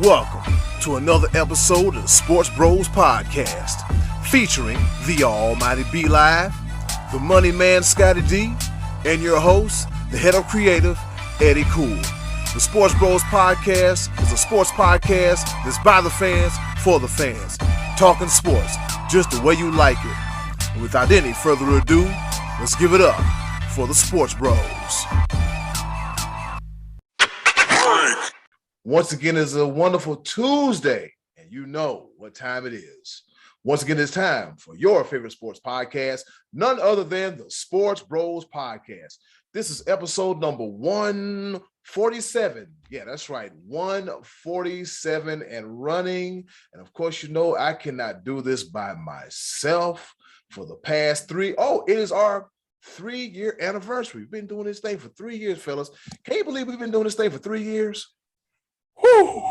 Welcome to another episode of the Sports Bros Podcast, featuring the almighty B Live, the money man Scottie D, and your host, the head of creative, Eddy Cool. The Sports Bros Podcast is a sports podcast that's by the fans, for the fans, talking sports just the way you like it. And without any further ado, let's give it up for the Sports Bros. Once again, it's a wonderful Tuesday, and you know what time it is. Once again, it's time for your favorite sports podcast, none other than the Sports Bros Podcast. This is episode number 147. Yeah, that's right, 147 and running. And of course, you know I cannot do this by myself for the past it is our 3-year anniversary. We've been doing this thing for 3 years, fellas. Can you believe we've been doing this thing for 3 years? Whew.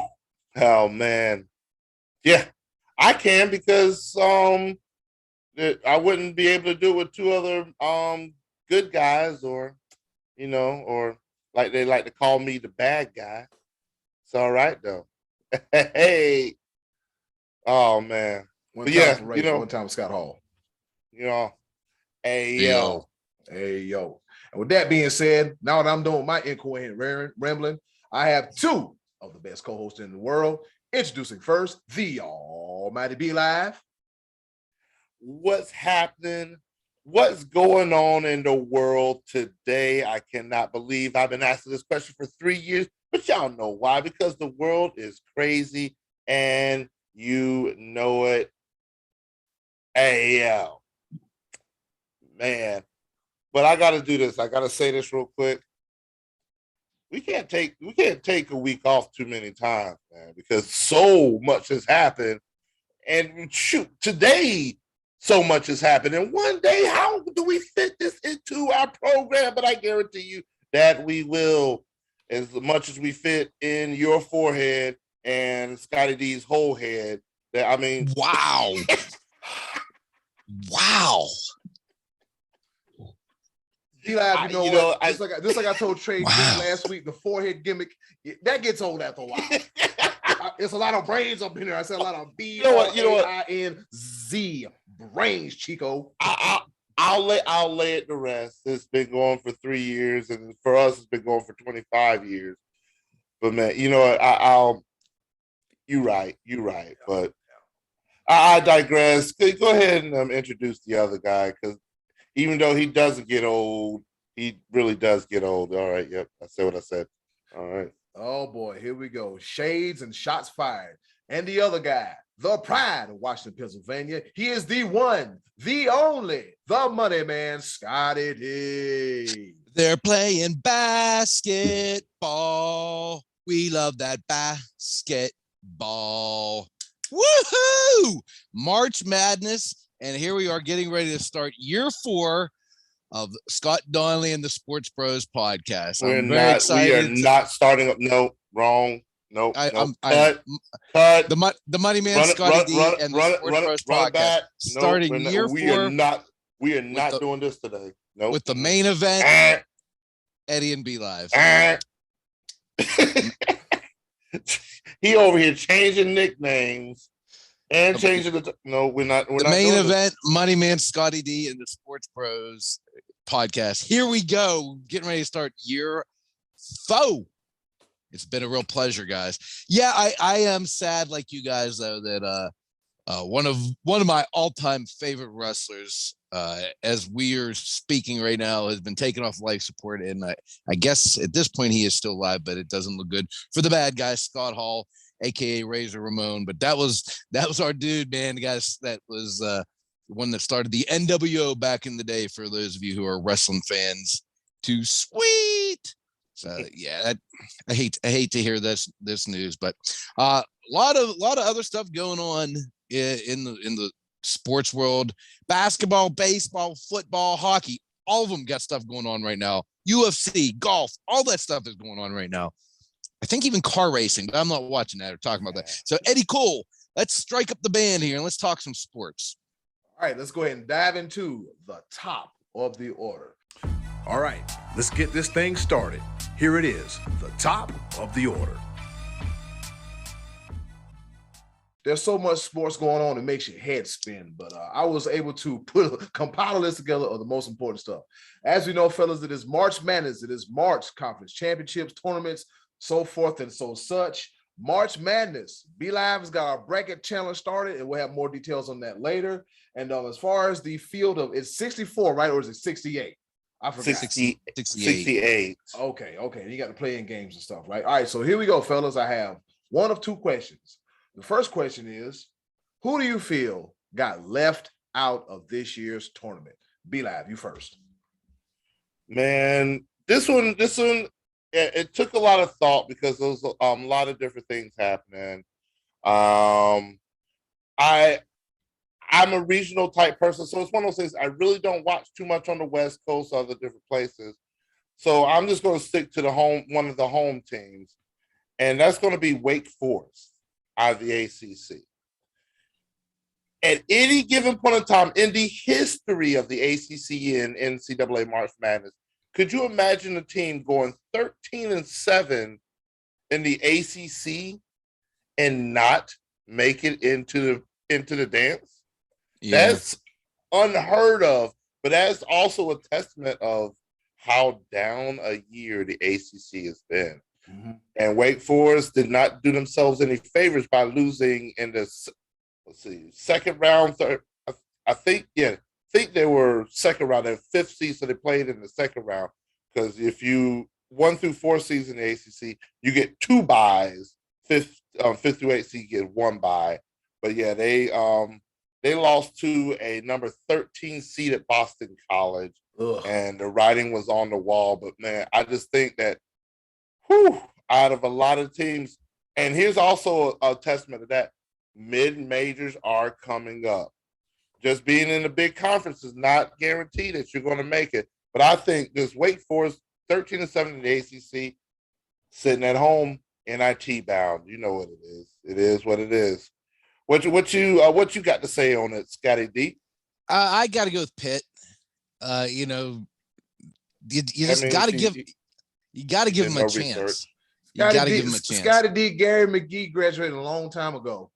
Oh man, yeah, I can because I wouldn't be able to do it with two other good guys, or or like they like to call me the bad guy. It's all right though. Hey, oh man, One time with Scott Hall. Hey yo. And with that being said, now that I'm doing my incoherent rambling, I have two of the best co-hosts in the world. Introducing first, the almighty B Live. What's happening? What's going on in the world today? I cannot believe I've been asking this question for 3 years, but y'all know why. Because the world is crazy and you know it. Hey, yo. Man. But I got to do this. I got to say this real quick. We can't take a week off too many times, man, because so much has happened. And shoot, today so much has happened. And one day, how do we fit this into our program? But I guarantee you that we will, as much as we fit in your forehead and Scottie D's whole head. Wow. Wow. Just like I told Trey last week, the forehead gimmick, that gets old after a while. It's a lot of brains up in there. I said a lot of B-R-A-I-N-Z brains, Chico. I'll lay it to rest. It's been going for 3 years, and for us, it's been going for 25 years. But man, you're right. But I digress. Go ahead and introduce the other guy, because even though he doesn't get old, he really does get old. All right, yep, I said what I said. All right. Oh, boy, here we go. Shades and shots fired. And the other guy, the pride of Washington, Pennsylvania. He is the one, the only, the money man, Scottie D. They're playing basketball. We love that basketball. Woohoo! March Madness. And here we are getting ready to start year 4 of Scott Donnelly and the Sports Bros podcast. I'm very excited. We are not starting up. No, wrong. No, cut. The Money Man, Scottie D, and the Sports Bros podcast. Starting year 4. We are not doing this today. No. With the main event, Eddy and B Live. He over here changing nicknames. And changing we're not. The main event, Money Man, Scottie D, and the Sports Bros podcast. Here we go, getting ready to start year 4. It's been a real pleasure, guys. Yeah, I am sad, like you guys, though, that one of my all-time favorite wrestlers, as we are speaking right now, has been taken off life support, and I guess at this point he is still alive, but it doesn't look good for the bad guy, Scott Hall, aka Razor Ramon. But that was our dude, man. The guys, that was the one that started the NWO back in the day, for those of you who are wrestling fans. Too sweet. So yeah, I hate to hear this news, but a lot of other stuff going on in the sports world. Basketball, baseball, football, hockey, all of them got stuff going on right now. UFC, golf, all that stuff is going on right now. I think even car racing, but I'm not watching that or talking about that. So Eddy Cole, let's strike up the band here and let's talk some sports. All right, let's go ahead and dive into the top of the order. All right, let's get this thing started. Here it is, the top of the order. there's so much sports going on, it makes your head spin. But I was able to compile a list together of the most important stuff. As we know, fellas, it is March Madness. It is March conference championships, tournaments, so forth and so such. March Madness. B-Live has got our bracket challenge started, and we'll have more details on that later. And as far as the field of, it's 64, right? Or is it 68? I forgot. 68. Okay. You got to play in games and stuff, right? All right, so here we go, fellas. I have one of two questions. The first question is, who do you feel got left out of this year's tournament? B-Live, you first. Man, this one, it took a lot of thought because there was a lot of different things happening. I'm a regional type person, so it's one of those things. I really don't watch too much on the West Coast or other different places. So I'm just going to stick to one of the home teams, and that's going to be Wake Forest out of the ACC. At any given point in time in the history of the ACC and NCAA March Madness, could you imagine a team going 13-7 in the ACC and not make it into the dance? Yeah. That's unheard of, but that's also a testament of how down a year the ACC has been. Mm-hmm. And Wake Forest did not do themselves any favors by losing in the second round. I think they were second round, their fifth seed, so they played in the second round. Because if you 1 through 4 seeds in the ACC, you get 2 byes. Fifth through 8 seed, you get 1 bye. But yeah, they lost to a number 13 seed at Boston College. Ugh. And the writing was on the wall. But man, I just think that, out of a lot of teams, and here's also a testament to that, mid-majors are coming up. Just being in a big conference is not guaranteed that you're going to make it. But I think this Wake Forest 13-7 in the ACC, sitting at home, NIT bound. You know what it is. It is what it is. What you got to say on it, Scottie D? I got to go with Pitt. You just got to give. You got to give him a chance. You got to give him a chance. Scottie D, Gary McGee graduated a long time ago.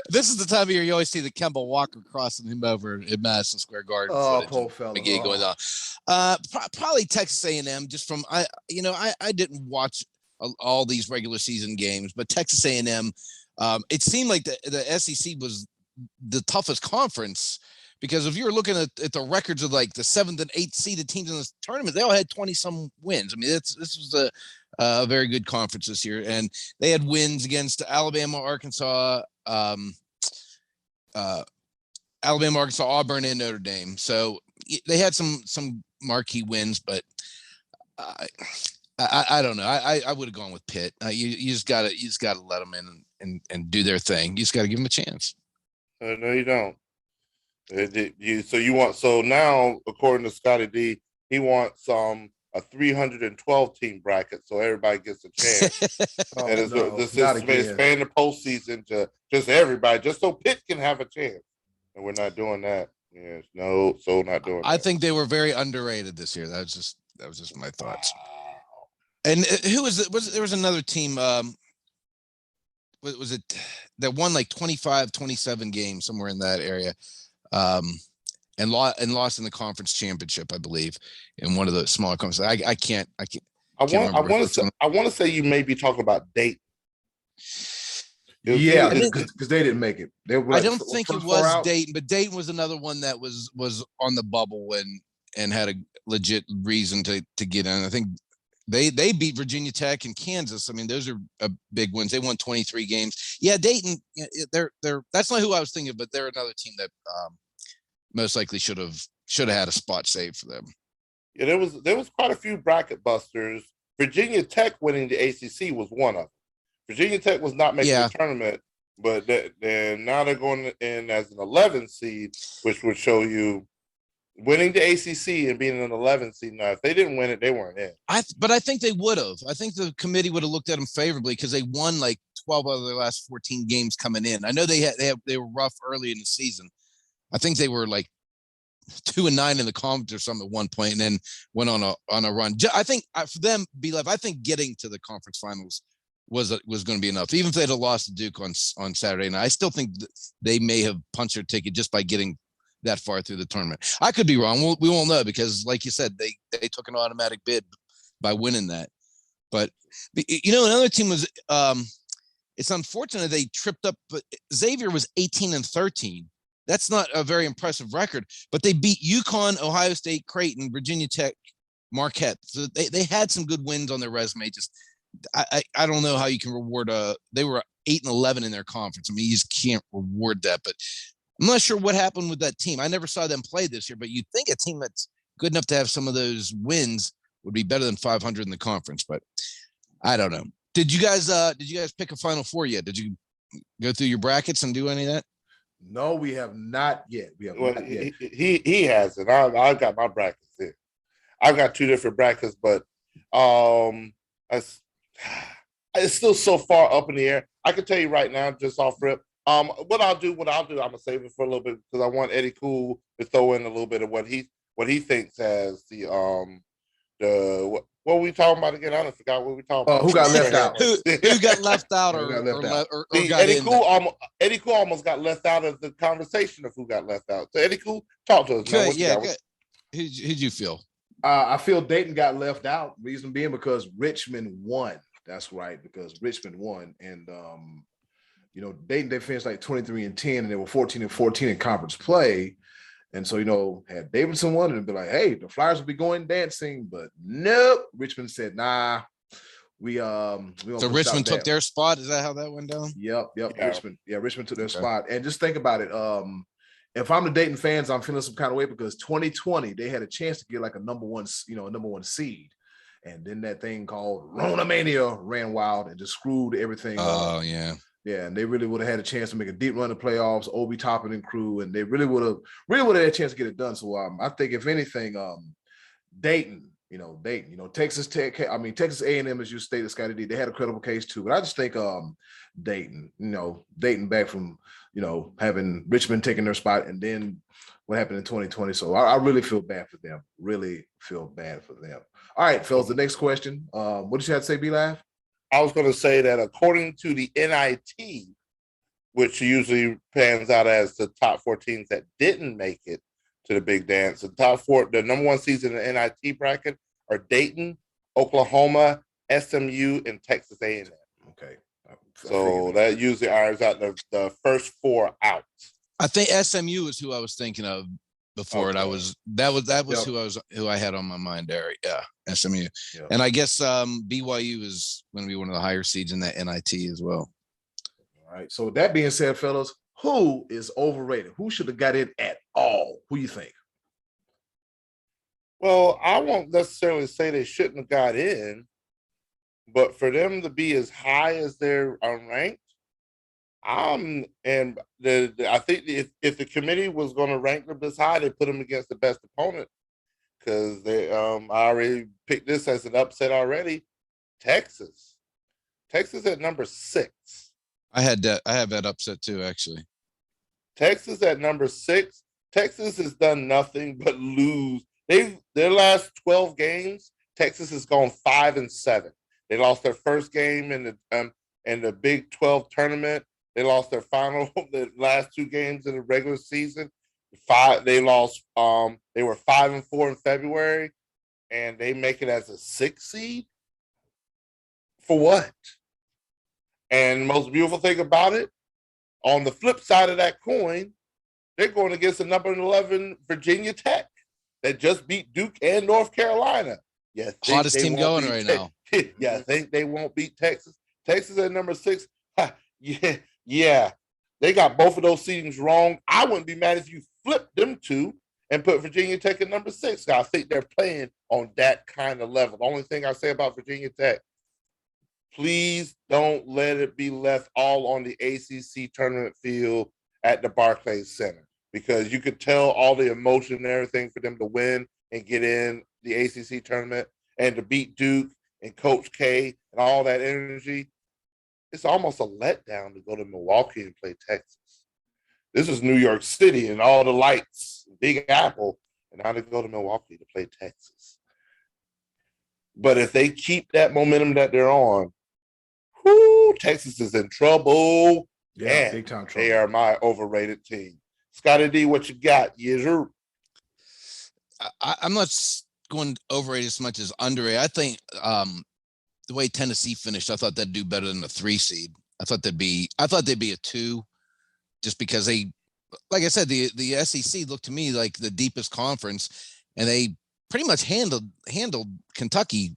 This is the time of year you always see the Kemba Walker crossing him over in Madison Square Garden. Oh, poor fella. McGee going on. Probably Texas A&M. Just from I didn't watch all these regular season games, but Texas A&M. It seemed like the SEC was the toughest conference. Because if you're looking at the records of like the 7th and 8th seeded teams in this tournament, they all had 20-some wins. I mean, this was a very good conference this year, and they had wins against Alabama, Arkansas, Auburn, and Notre Dame. So they had some marquee wins, but I don't know. I would have gone with Pitt. You just gotta let them in and do their thing. You just gotta give them a chance. No, you don't. So now, according to Scottie D, he wants a 312 team bracket, so everybody gets a chance. This is expand the postseason to just everybody, just so Pitt can have a chance. And we're not doing that. Yes, no, so not doing. I think they were very underrated this year. That was just my thoughts. Wow. And who was it? There was another team. Was it that won like 25-27 games somewhere in that area? And lost in the conference championship, I believe, in one of the smaller conferences. I want to say you may be talking about Dayton. Yeah, because they didn't make it. They were I don't think it was Dayton, but Dayton was another one that was on the bubble and had a legit reason to get in. I think they beat Virginia Tech and Kansas. I mean, those are big wins. They won 23 games. Yeah, Dayton. They're that's not who I was thinking, but they're another team that most likely should have had a spot saved for them. Yeah, there was quite a few bracket busters. Virginia Tech winning the ACC was one of them. Virginia Tech was not making the tournament, but then now they're going in as an 11 seed, which would show you winning the ACC and being an 11 seed. Now, if they didn't win it, they weren't in. But I think they would have. I think the committee would have looked at them favorably because they won like 12 out of their last 14 games coming in. I know they were rough early in the season. I think they were like 2-9 in the conference or something at one point, and then went on a run. I think for them, I think getting to the conference finals was going to be enough. Even if they'd have lost to Duke on Saturday night, I still think they may have punched their ticket just by getting that far through the tournament. I could be wrong. We won't know because, like you said, they took an automatic bid by winning that. But another team was. It's unfortunate they tripped up. But Xavier was 18-13. That's not a very impressive record. But they beat UConn, Ohio State, Creighton, Virginia Tech, Marquette. So they had some good wins on their resume. Just I don't know how you can reward they were 8-11 in their conference. I mean, you just can't reward that. But I'm not sure what happened with that team. I never saw them play this year, but you'd think a team that's good enough to have some of those wins would be better than 500 in the conference. But I don't know. Did you guys pick a Final Four yet? Did you go through your brackets and do any of that? No, we have not yet. Not yet. He hasn't. I've got my brackets here. I've got two different brackets, but it's still so far up in the air. I can tell you right now, just off rip. What I'll do, I'm gonna save it for a little bit because I want Eddy Cool to throw in a little bit of what he thinks as the what were we talking about again? I don't forgot what we talking about. Who got left out? Who got left out or got Eddy in? Eddy Cool almost got left out of the conversation of who got left out. So Eddy Cool, talk to us. Good, yeah, good. Who'd you feel? I feel Dayton got left out. Reason being because Richmond won. That's right, because Richmond won, and Dayton they finished like 23-10, and they were 14-14 in conference play. And so, had Davidson won, it'd be like, hey, the Flyers would be going dancing, but nope. Richmond said, nah, we so Richmond took their spot. Is that how that went down? Yep. Yeah. Richmond took their spot. And just think about it. If I'm the Dayton fans, I'm feeling some kind of way because 2020 they had a chance to get like a number one seed, and then that thing called Rona Mania ran wild and just screwed everything. Oh yeah. Yeah, and they really would have had a chance to make a deep run of playoffs, Obi Toppin and crew, and they really would have had a chance to get it done. So I think if anything, Dayton, Texas Tech, Texas A&M, as you stated, Scottie D, they had a credible case too. But I just think Dayton back from having Richmond taking their spot, and then what happened in 2020. So I really feel bad for them. Really feel bad for them. All right, fellas, the next question. What did you have to say, B-Live? I was going to say that according to the NIT, which usually pans out as the top 4 teams that didn't make it to the big dance, the number 1 seeds in the NIT bracket are Dayton, Oklahoma, SMU, and Texas A&M. Okay. So that usually irons out the first 4 out. I think SMU is who I was thinking of before it. That was who I had on my mind there. Yeah, SMU. Yep. And I guess BYU is going to be one of the higher seeds in that NIT as well. All right. So with that being said, fellas, who is overrated? Who should have got in at all? Who you think? Well, I won't necessarily say they shouldn't have got in, but for them to be as high as they're ranked, I think if the committee was going to rank them this high, they put them against the best opponent because they I already picked this as an upset already. Texas at number 6. I have that upset too, actually. Texas at number 6. Texas has done nothing but lose. Their last 12 games, Texas has gone 5-7. They lost their first game in the Big 12 tournament. They lost their the last 2 games in the regular season. They lost. They were 5-4 in February, and they make it as a 6 seed. For what? And the most beautiful thing about it, on the flip side of that coin, they're going against the number 11 Virginia Tech that just beat Duke and North Carolina. Hottest team going right now. Yeah, I think they won't beat Texas. Texas at number 6. Yeah. They got both of those seedings wrong. I wouldn't be mad if you flipped them 2 and put Virginia Tech at number 6. I think they're playing on that kind of level. The only thing I say about Virginia Tech, please don't let it be left all on the ACC tournament field at the Barclays Center, because you could tell all the emotion and everything for them to win and get in the ACC tournament and to beat Duke and Coach K and all that energy. It's almost a letdown to go to Milwaukee and play Texas. This is New York City and all the lights, Big Apple, and now to go to Milwaukee to play Texas. But if they keep that momentum that they're on, Whoo, Texas is in trouble. Yeah, big time trouble. They are my overrated team. Scottie D, what you got? Yes, sir. I'm not going overrated as much as underrated. I think the way Tennessee finished, I thought they'd do better than the 3 seed. I thought they'd be a 2, just because they, like I said, the SEC looked to me like the deepest conference, and they pretty much handled Kentucky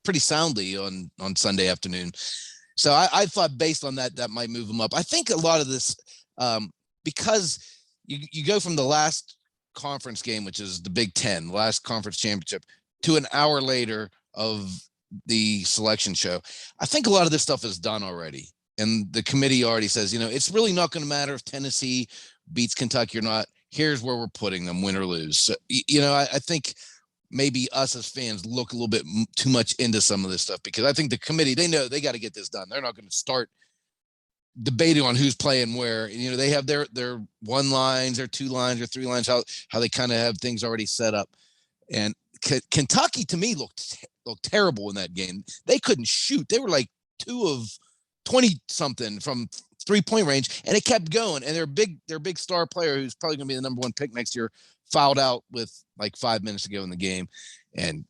pretty soundly on Sunday afternoon. So I thought based on that might move them up. I think a lot of this, because you go from the last conference game, which is the Big Ten, last conference championship, to an hour later of the selection show. I think a lot of this stuff is done already. And the committee already says, it's really not going to matter if Tennessee beats Kentucky or not. Here's where we're putting them, win or lose. So, I think maybe us as fans look a little bit too much into some of this stuff, because I think the committee, they know they got to get this done. They're not going to start debating on who's playing where. They have their 1 lines, their 2 lines, or 3 lines, how they kind of have things already set up. And Kentucky, to me, looked terrible in that game. They couldn't shoot. They were like 2 of 20 something from 3-point range, and it kept going. And their big star player, who's probably going to be the number 1 pick next year, fouled out with like 5 minutes to go in the game. And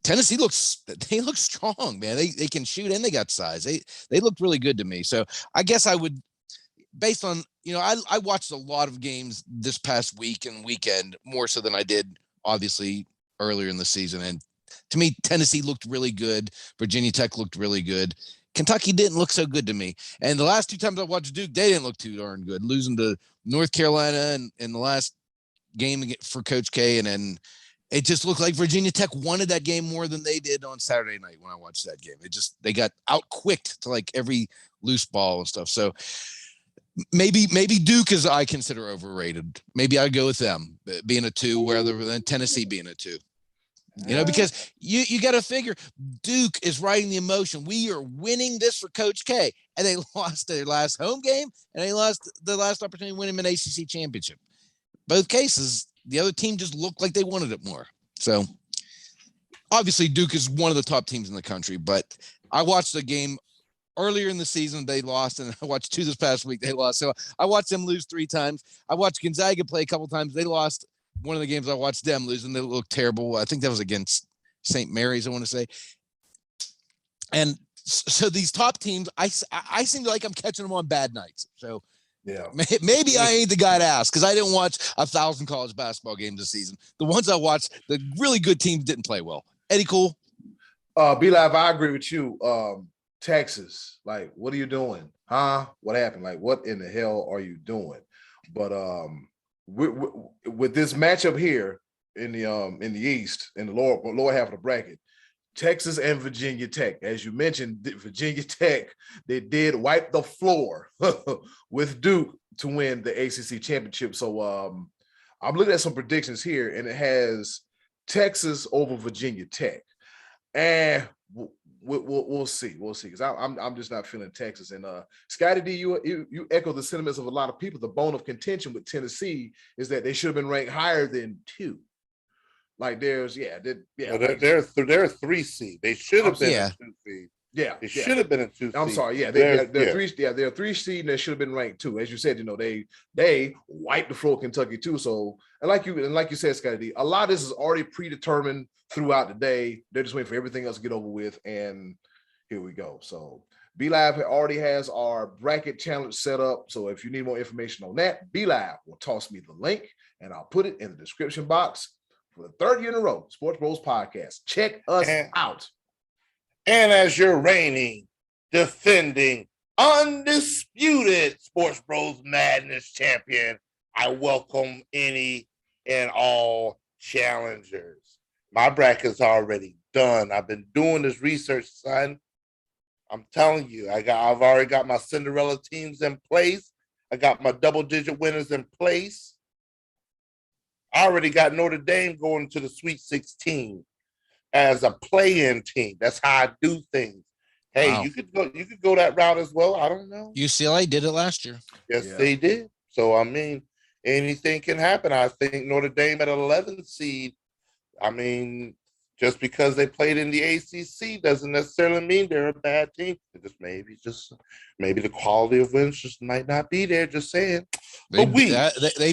Tennessee look strong, man. They can shoot, and they got size. They looked really good to me. So I guess I would, based on, I watched a lot of games this past week and weekend, more so than I did obviously earlier in the season. And to me, Tennessee looked really good. Virginia Tech looked really good. Kentucky didn't look so good to me. And the last 2 times I watched Duke, they didn't look too darn good, losing to North Carolina in the last game for Coach K. And then it just looked like Virginia Tech wanted that game more than they did on Saturday night when I watched that game. They got out-quicked to like every loose ball and stuff. So maybe Duke is, I consider, overrated. Maybe I'd go with them being a 2 rather than Tennessee being a 2. Because you got to figure Duke is riding the emotion. We are winning this for Coach K, and they lost their last home game, and they lost the last opportunity to win him an ACC championship. Both cases, the other team just looked like they wanted it more. So obviously Duke is one of the top teams in the country, but I watched the game earlier in the season. They lost, and I watched 2 this past week. They lost. So I watched them lose 3 times. I watched Gonzaga play a couple times. They lost. One of the games I watched them lose, and they looked terrible. I think that was against St. Mary's, I want to say. And so these top teams, I seem like I'm catching them on bad nights. So yeah, maybe I ain't the guy to ask, because I didn't watch 1,000 college basketball games this season. The ones I watched, the really good teams didn't play well. Eddie, cool? B-Live, I agree with you. Texas, like, what are you doing? Huh? What happened? Like, what in the hell are you doing? But with this matchup here in the East, in the lower half of the bracket, Texas and Virginia Tech, as you mentioned, Virginia Tech, they did wipe the floor with Duke to win the ACC championship. So I'm looking at some predictions here, and it has Texas over Virginia Tech, and we'll see, because I'm just not feeling Texas. And Scottie D, you echo the sentiments of a lot of people. The bone of contention with Tennessee is that they should have been ranked higher than 2. Like they're a 3 seed. They should have been a 2 seed. Yeah, they should have been a 2 seed. I'm sorry. Yeah, they're 3. Yeah, they're a 3 seed, and they should have been ranked 2. As you said, they wiped the floor of Kentucky too. So, and like you said, Scottie D, a lot of this is already predetermined throughout the day. They're just waiting for everything else to get over with, and here we go. So B-Live already has our bracket challenge set up. So if you need more information on that, B-Live will toss me the link, and I'll put it in the description box. For the 3rd year in a row, Sports Bros Podcast. Check us out. And as your reigning, defending, undisputed Sports Bros Madness champion, I welcome any and all challengers. My bracket's already done. I've been doing this research, son. I'm telling you, I've already got my Cinderella teams in place. I got my double-digit winners in place. I already got Notre Dame going to the Sweet 16 as a play-in team. That's how I do things. Hey, wow. You could go that route as well. I don't know. UCLA did it last year. Yes, they did. So I mean, anything can happen. I think Notre Dame at 11 seed. I mean, just because they played in the ACC doesn't necessarily mean they're a bad team. It just maybe the quality of wins just might not be there. Just saying. They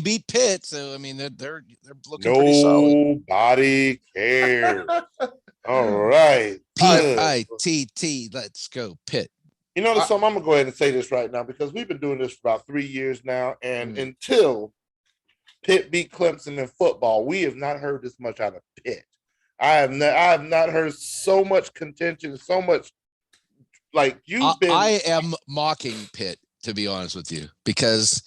beat Pitt, so I mean they're looking pretty solid. Nobody cares. All right, PITT. Let's go Pitt. You know, something, I'm gonna go ahead and say this right now because we've been doing this for about 3 years now, and until Pitt beat Clemson in football, we have not heard this much out of Pitt. I have not heard so much contention, so much like you've been. I am mocking Pitt, to be honest with you, because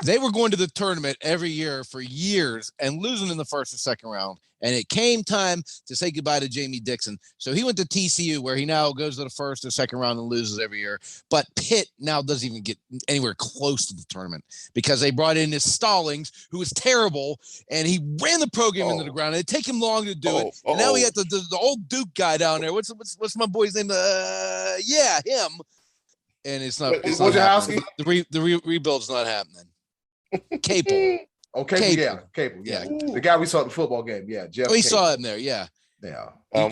they were going to the tournament every year for years and losing in the first or second round. And it came time to say goodbye to Jamie Dixon. So he went to TCU, where he now goes to the first or second round and loses every year. But Pitt now doesn't even get anywhere close to the tournament because they brought in this Stallings, who was terrible, and he ran the program into the ground. And it take him long to do it. And now we got the old Duke guy down there. What's my boy's name? Yeah, him. And it's not. The rebuild's not happening. Capel. Oh, Capel, yeah. The guy we saw at the football game, yeah. Jeff. We saw him there, yeah. He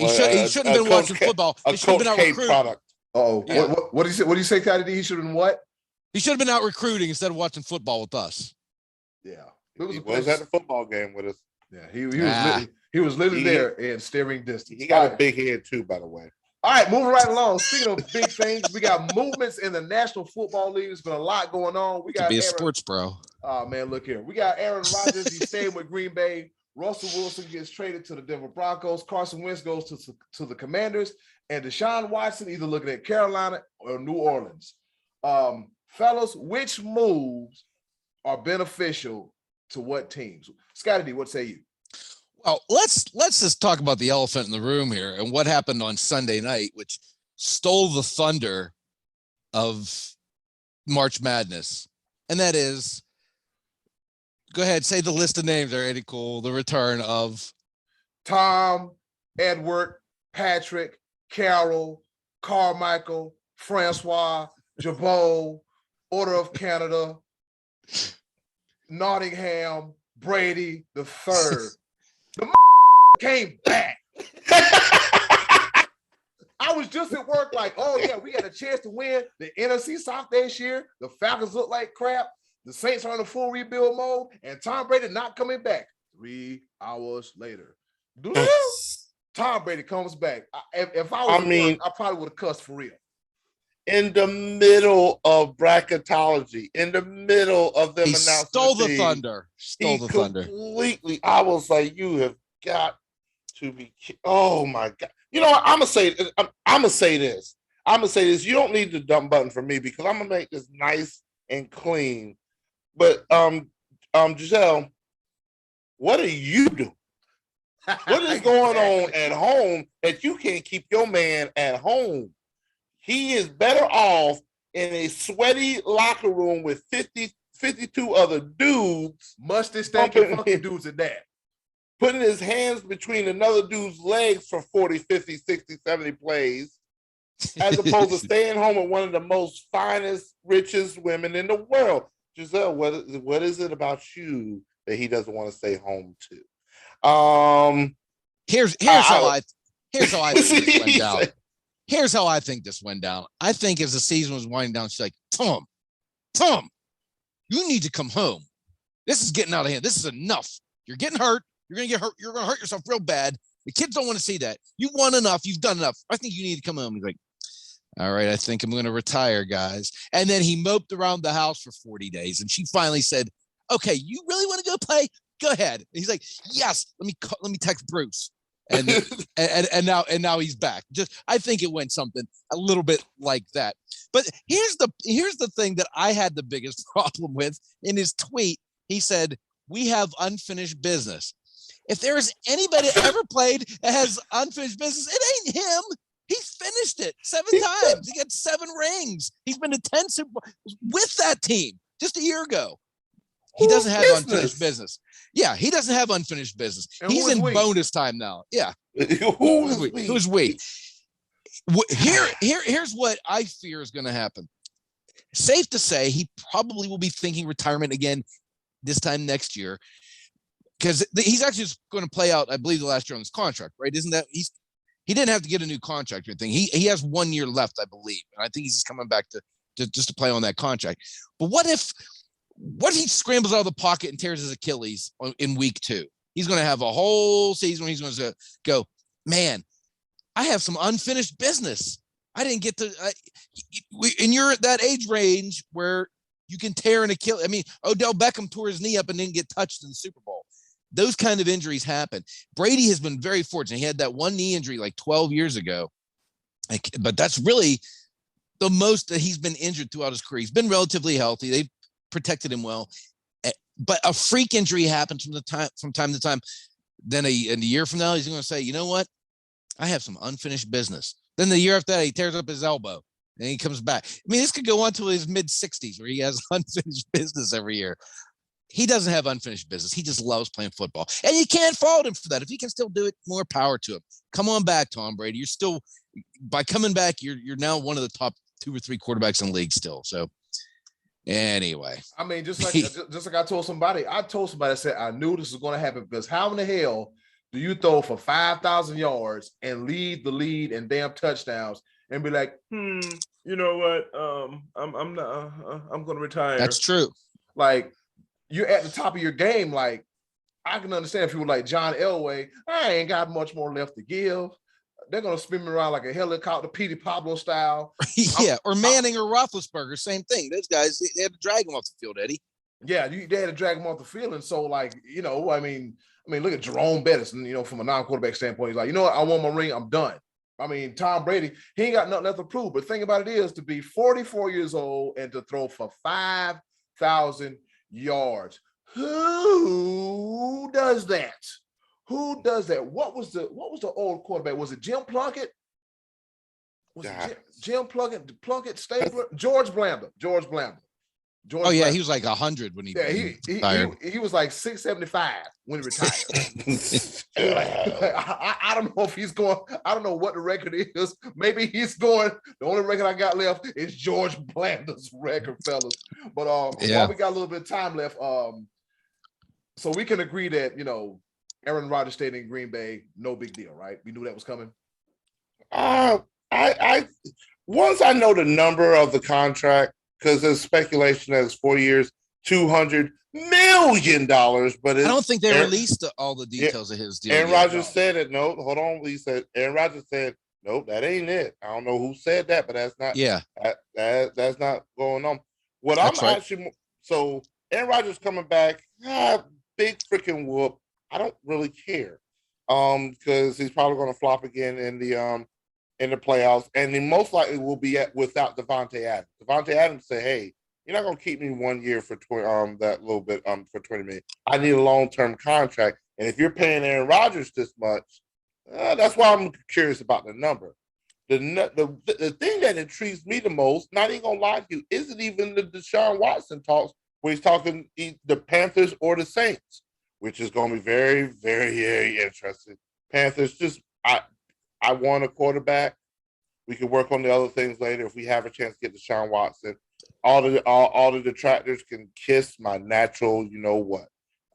shouldn't have been watching football. He should have been out recruiting. What did you say, Scottie D? He should have been what? He should have been out recruiting instead of watching football with us. Yeah, he was at the football game with us. Yeah, he was literally there in staring distance. He got a big head too, by the way. All right, moving right along. Speaking of big things, we got movements in the National Football League. There's been a lot going on. We got to be a sports bro. Oh man, look here. We got Aaron Rodgers. He's staying with Green Bay. Russell Wilson gets traded to the Denver Broncos. Carson Wentz goes to the Commanders, and Deshaun Watson either looking at Carolina or New Orleans. Fellas, which moves are beneficial to what teams? Scottie D, what say you? Well, let's just talk about the elephant in the room here and what happened on Sunday night, which stole the thunder of March Madness. And that is, go ahead, say the list of names there, Eddy. Cool. The return of Tom, Edward, Patrick, Carol, Carmichael, Francois, Jabot, Order of Canada, Nottingham, Brady the third. The came back. I was just at work like, oh yeah, we got a chance to win the NFC South this year. The Falcons look like crap. The Saints are in a full rebuild mode, and Tom Brady not coming back. 3 hours later, Tom Brady comes back. If I was work, I probably would have cussed for real. In the middle of bracketology, in the middle of them announcing stole the thunder. Completely. I was like, you have got to be. Oh my God! You know what? I'm gonna say this. You don't need the dump button for me because I'm gonna make this nice and clean. But Giselle, what are you doing? What is going on at home that you can't keep your man at home? He is better off in a sweaty locker room with 52 other dudes. Musty, stinking fucking dudes at that. Putting his hands between another dude's legs for 40, 50, 60, 70 plays, as opposed to staying home with one of the most finest, richest women in the world. Giselle, what is it about you that he doesn't want to stay home to? Here's how I think this went down. Here's how I think this went down. I think as the season was winding down, she's like, Tom, you need to come home. This is getting out of hand. This is enough. You're getting hurt. You're going to get hurt. You're going to hurt yourself real bad. The kids don't want to see that. You won enough. You've done enough. I think you need to come home. He's like, all right, I think I'm going to retire, guys. And then he moped around the house for 40 days. And she finally said, okay, you really want to go play? Go ahead. And he's like, yes, let me text Bruce. And now he's back. I think it went something a little bit like that. But here's the thing that I had the biggest problem with. In his tweet, he said, we have unfinished business. If there is anybody ever played that has unfinished business, it ain't him. He's finished it 7 times. He got 7 rings. He's been to 10 Super Bowls with that team just a year ago. He doesn't have unfinished business. Yeah, he doesn't have unfinished business. He's in bonus time now. Yeah. Who's we? Here's what I fear is going to happen. Safe to say, he probably will be thinking retirement again this time next year. because he's actually just going to play out, I believe, the last year on his contract, right? Isn't that he didn't have to get a new contract or anything. He has 1 year left, I believe, and I think he's just coming back to just to play on that contract. But what if he scrambles out of the pocket and tears his Achilles in week 2? He's going to have a whole season where he's going to go, man, I have some unfinished business. I didn't get to, and you're at that age range where you can tear an Achilles. I mean, Odell Beckham tore his knee up and didn't get touched in the Super Bowl. Those kind of injuries happen. Brady has been very fortunate. He had that one knee injury like 12 years ago, but that's really the most that he's been injured throughout his career. He's been relatively healthy. They've protected him well, but a freak injury happens from time to time. Then a year from now, he's going to say, you know what? I have some unfinished business. Then the year after that, he tears up his elbow and he comes back. I mean, this could go on to his mid-60s where he has unfinished business every year. He doesn't have unfinished business. He just loves playing football. And you can't fault him for that. If he can still do it, more power to him. Come on back, Tom Brady. You're still, by coming back, you're now one of the top 2 or 3 quarterbacks in the league still. So anyway. I mean, just like I told somebody, I said, I knew this was going to happen because how in the hell do you throw for 5,000 yards and lead the lead in damn touchdowns and be like, you know what? I'm not. I'm going to retire. That's true. Like you're at the top of your game. Like I can understand if you were like John Elway. I ain't got much more left to give. They're going to spin me around like a helicopter, Petey Pablo style. Yeah, or Manning or Roethlisberger, same thing. Those guys, they had to drag them off the field, Eddie. Yeah, they had to drag them off the field, and so like I mean, look at Jerome Bettis, and from a non-quarterback standpoint, he's like, you know what, I won my ring, I'm done. I mean, Tom Brady, he ain't got nothing left to prove. But the thing about it is to be 44 years old and to throw for 5,000 yards. Who does that? Who does that? What was the old quarterback? Was it Jim Plunkett? Was it Jim Plunkett, Stabler? George Blanda. Oh yeah, he was like 100 when he retired. He was like 675 when he retired. I don't know if he's going. I don't know what the record is. Maybe he's going. The only record I got left is George Blanda's record, fellas. But while we got a little bit of time left, so we can agree that Aaron Rodgers stayed in Green Bay, no big deal, right? We knew that was coming. I once I know the number of the contract, because there's speculation that it's 4 years, $200 million. But I don't think they released all the details of his deal. Aaron Rodgers said it. No, hold on. Aaron Rodgers said, nope, that ain't it. I don't know who said that, but that's not. Yeah, that's not going on. So Aaron Rodgers coming back, big freaking whoop. I don't really care, because he's probably going to flop again in the playoffs, and he most likely will be without Devontae Adams. Devontae Adams said, "Hey, you're not going to keep me 1 year for that little bit for $20 million. I need a long-term contract, and if you're paying Aaron Rodgers this much, that's why I'm curious about the number. The thing that intrigues me the most, not even gonna lie to you, isn't even the Deshaun Watson talks where he's talking the Panthers or the Saints, which is going to be very, very, very interesting. Panthers, I want a quarterback. We can work on the other things later if we have a chance to get Deshaun Watson. All the detractors can kiss my natural, you know what.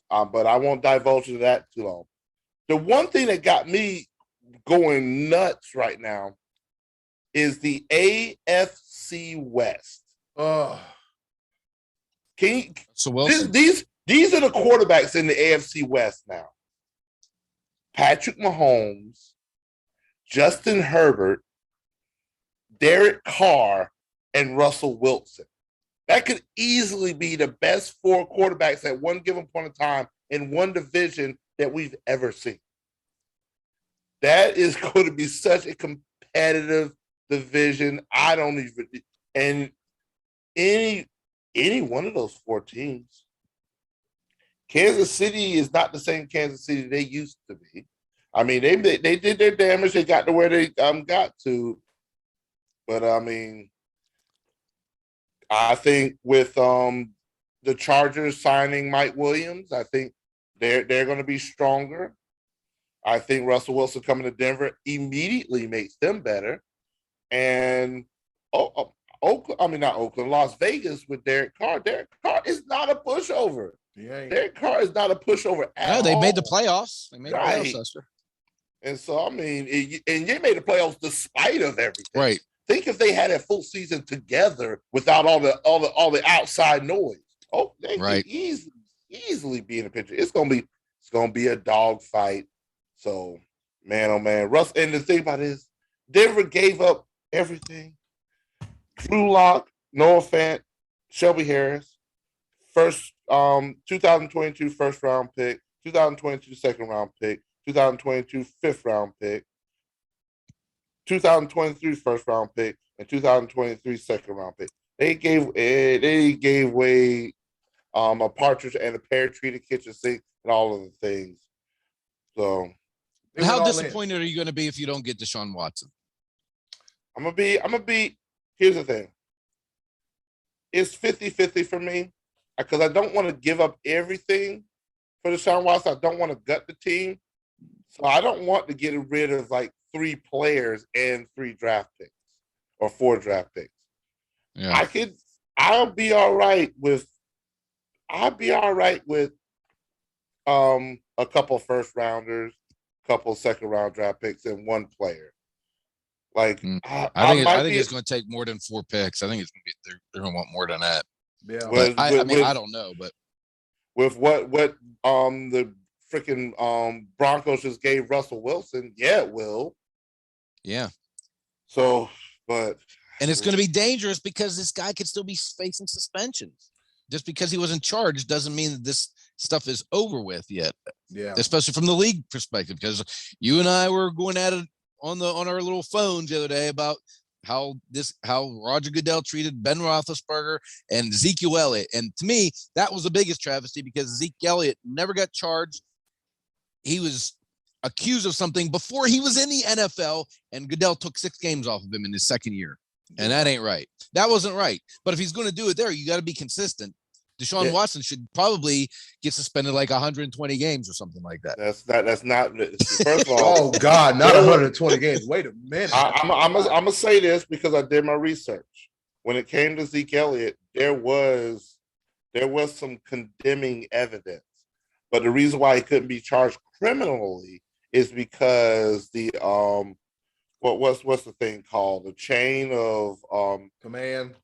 But I won't divulge into that too long. The one thing that got me going nuts right now is the AFC West. So Wilson. These are the quarterbacks in the AFC West now. Patrick Mahomes, Justin Herbert, Derek Carr, and Russell Wilson. That could easily be the best 4 quarterbacks at one given point in time in one division that we've ever seen. That is going to be such a competitive division. And any one of those 4 teams. Kansas City is not the same Kansas City they used to be. I mean, they did their damage. They got to where they got to. But, I mean, I think with the Chargers signing Mike Williams, I think they're going to be stronger. I think Russell Wilson coming to Denver immediately makes them better. And Las Vegas with Derek Carr. Derek Carr is not a pushover. Derek Carr is not a pushover at all. No, they made the playoffs. They made the Right. playoffs, Esther. And so, I mean, and they made the playoffs despite of everything. Right. Think if they had a full season together without all the outside noise. Oh, they could easily be in the picture. It's gonna be a dog fight. So, man, oh man, Russ. And the thing about it is, Denver gave up everything. Drew Lock, Noah Fant, Shelby Harris, first 2022 first round pick, 2022 second round pick, 2022 fifth round pick, 2023 first round pick, and 2023 second round pick. They gave away a partridge and a pear tree to kitchen sink and all of the things. So, how disappointed are you going to be if you don't get Deshaun Watson? I'm gonna be. Here's the thing. It's 50-50 for me because I don't want to give up everything for Deshaun Watson. I don't want to gut the team. So I don't want to get rid of like 3 players and 3 draft picks or 4 draft picks. Yeah. I'll be all right with a couple first rounders, a couple second round draft picks, and 1 player. Like I think it's going to take more than 4 picks. I think it's going to be they're going to want more than that. Yeah, but I don't know. But with what the freaking Broncos just gave Russell Wilson, yeah, it will. Yeah. So, and it's going to be dangerous because this guy could still be facing suspensions. Just because he wasn't charged doesn't mean that this stuff is over with yet. Yeah. Especially from the league perspective, because you and I were going at it on our little phones the other day about how Roger Goodell treated Ben Roethlisberger and Ezekiel Elliott. And to me, that was the biggest travesty because Ezekiel Elliott never got charged. He was accused of something before he was in the NFL, and Goodell took 6 games off of him in his second year. And that ain't right. That wasn't right. But if he's going to do it there, you got to be consistent. Deshaun Watson should probably get suspended like 120 games or something like that. That's not. First of all, oh God, not 120 games. Wait a minute. I'm gonna say this because I did my research. When it came to Zeke Elliott, there was some condemning evidence, but the reason why he couldn't be charged criminally is because the what's the thing called, the chain of command.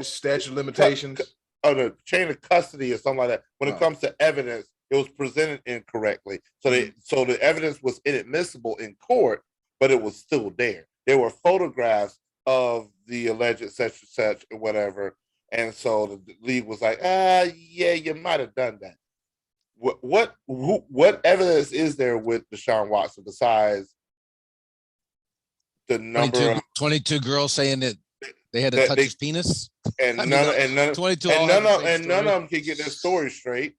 Statute of limitations. The chain of custody or something like that. When it comes to evidence, it was presented incorrectly. So the evidence was inadmissible in court, but it was still there. There were photographs of the alleged such and such or whatever. And so the league was like, yeah, you might have done that. What evidence is there with Deshaun Watson besides the number 22 girls saying that they had to touch his penis, and none of them can get their story straight.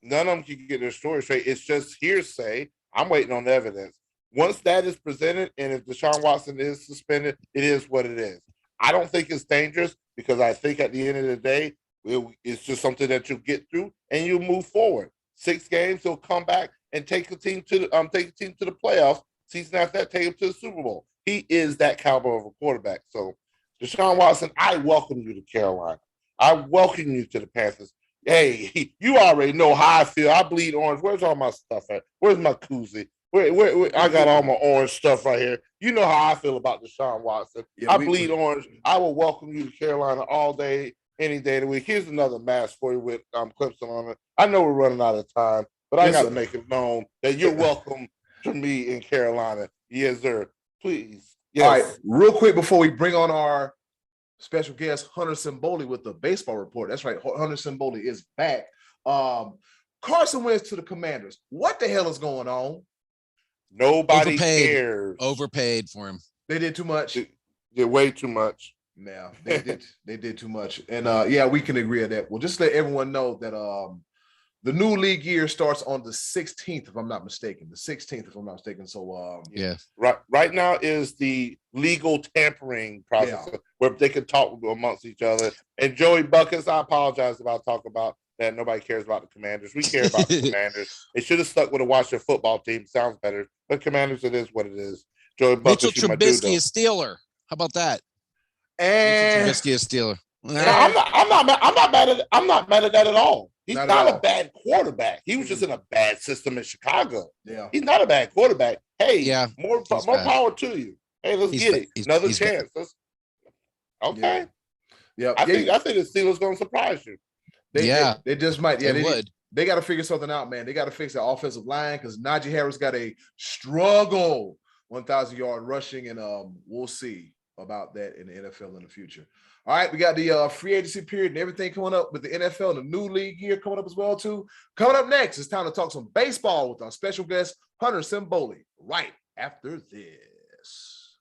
None of them can get their story straight. It's just hearsay. I'm waiting on the evidence. Once that is presented, and if Deshaun Watson is suspended, it is what it is. I don't think it's dangerous because I think at the end of the day, it's just something that you get through and you move forward. 6 games, he'll come back and take the team to the playoffs. Season after that, take him to the Super Bowl. He is that caliber of a quarterback. So, Deshaun Watson, I welcome you to Carolina. I welcome you to the Panthers. Hey, you already know how I feel. I bleed orange. Where's all my stuff at? Where's my koozie? Where I got all my orange stuff right here. You know how I feel about Deshaun Watson. Yeah, I bleed orange. I will welcome you to Carolina all day, any day of the week. Here's another mask for you with Clemson on it. I know we're running out of time, but I got to make it known that you're welcome to me in Carolina. Yes, sir. Please. Yes. All right, real quick before we bring on our special guest, Hunter Simboli, with the baseball report. That's right, Hunter Simboli is back. Carson Wentz to the Commanders. What the hell is going on? Nobody cares. Overpaid for him. They did too much. They did way too much. Yeah, they did. They did too much. And we can agree on that. Well, just let everyone know that the new league year starts on the 16th, if I'm not mistaken. The 16th, if I'm not mistaken. So, Right now is the legal tampering process where they can talk amongst each other. And Joey Buckets, I apologize about talking about that. Nobody cares about the Commanders. We care about the Commanders. They should have stuck with a Washington football team. Sounds better. But Commanders, it is what it is. Joey Buckets, Mitchell Trubisky is Steeler. How about that? And Mitchell Trubisky is Steeler. I'm not mad at that at all. He's not a all. bad quarterback. He was just in a bad system in Chicago. Yeah. He's not a bad quarterback. Hey, Yeah, more power to you. Hey, let's get it. Another chance. Okay. Yeah. I think the Steelers going to surprise you. They just might. Yeah, they would. They got to figure something out, man. They got to fix the offensive line because Najee Harris got a struggle 1,000-yard rushing, and we'll see about that in the NFL in the future. All right, we got the free agency period and everything coming up with the NFL and the new league year coming up as well, too. Coming up next, it's time to talk some baseball with our special guest, Hunter Simboli, right after this.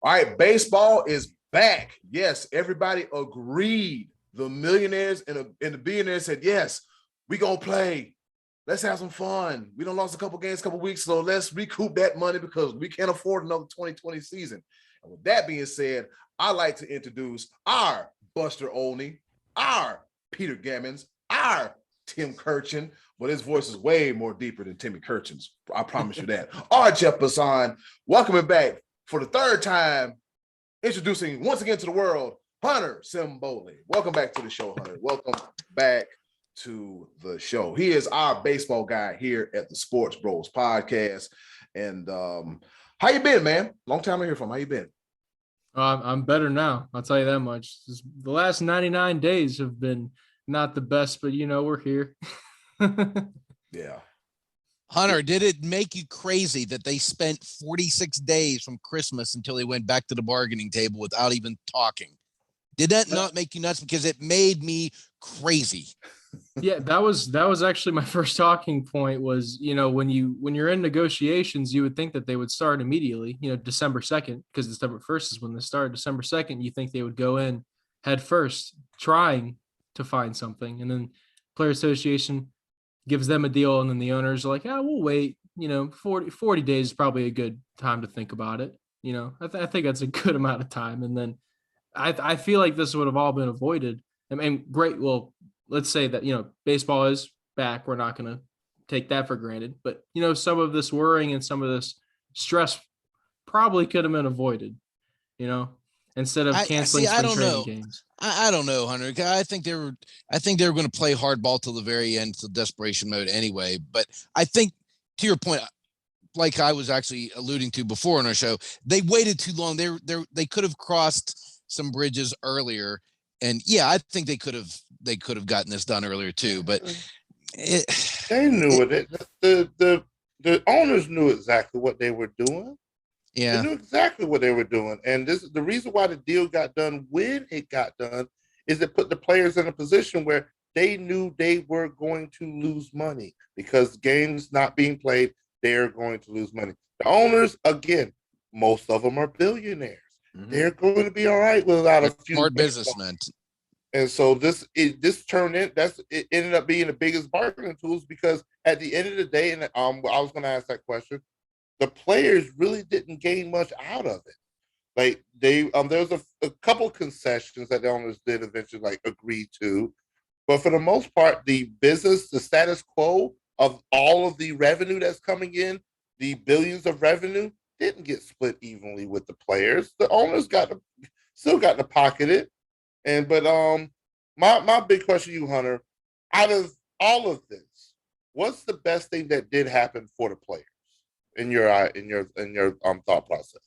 All right, baseball is back. Yes, everybody agreed. The millionaires and the billionaires said, yes, we going to play. Let's have some fun. We done lost a couple games, a couple weeks, so let's recoup that money because we can't afford another 2020 season. And with that being said, I'd like to introduce our Buster Olney, our Peter Gammons, our Tim Kirchin, but his voice is way more deeper than Timmy Kirchin's. I promise you that. Our Jeff Bassan, welcoming back for the third time, introducing once again to the world, Hunter Simboli. Welcome back to the show, Hunter. Welcome back to the show. He is our baseball guy here at the Sports Bros podcast. And how you been, man? Long time to hear from. How you been? I'm better now. I'll tell you that much. The last 99 days have been not the best, but we're here. Yeah. Hunter, did it make you crazy that they spent 46 days from Christmas until they went back to the bargaining table without even talking? Did that not make you nuts? Because it made me crazy. Yeah, that was actually my first talking point was, when you're in negotiations, you would think that they would start immediately, December 2nd, because December 1st is when they start. December 2nd, you think they would go in head first, trying to find something. And then Player Association gives them a deal, and then the owners are like, we'll wait. 40 days is probably a good time to think about it. I think that's a good amount of time. And then I feel like this would have all been avoided. I mean, great. Well, let's say that, baseball is back. We're not going to take that for granted. But, some of this worrying and some of this stress probably could have been avoided, instead of canceling spring training games. I don't know, Hunter. I think they were going to play hardball till the very end, till desperation mode anyway. But I think, to your point, like I was actually alluding to before on our show, they waited too long. They could have crossed some bridges earlier, and I think they could have gotten this done earlier too. But they knew it. The owners knew exactly what they were doing. Yeah, they knew exactly what they were doing, and the reason why the deal got done when it got done is it put the players in a position where they knew they were going to lose money because games not being played, they're going to lose money. The owners, again, most of them are billionaires. Mm-hmm. They're going to be all right without a few smart businessmen. And so it ended up being the biggest bargaining tools because at the end of the day, and I was going to ask that question, the players really didn't gain much out of it. Like there was a couple concessions that the owners did eventually agree to, but for the most part, the status quo of all of the revenue that's coming in, the billions of revenue, didn't get split evenly with the players. The owners still got to pocket it. But my big question to you, Hunter, out of all of this, what's the best thing that did happen for the players in your thought process?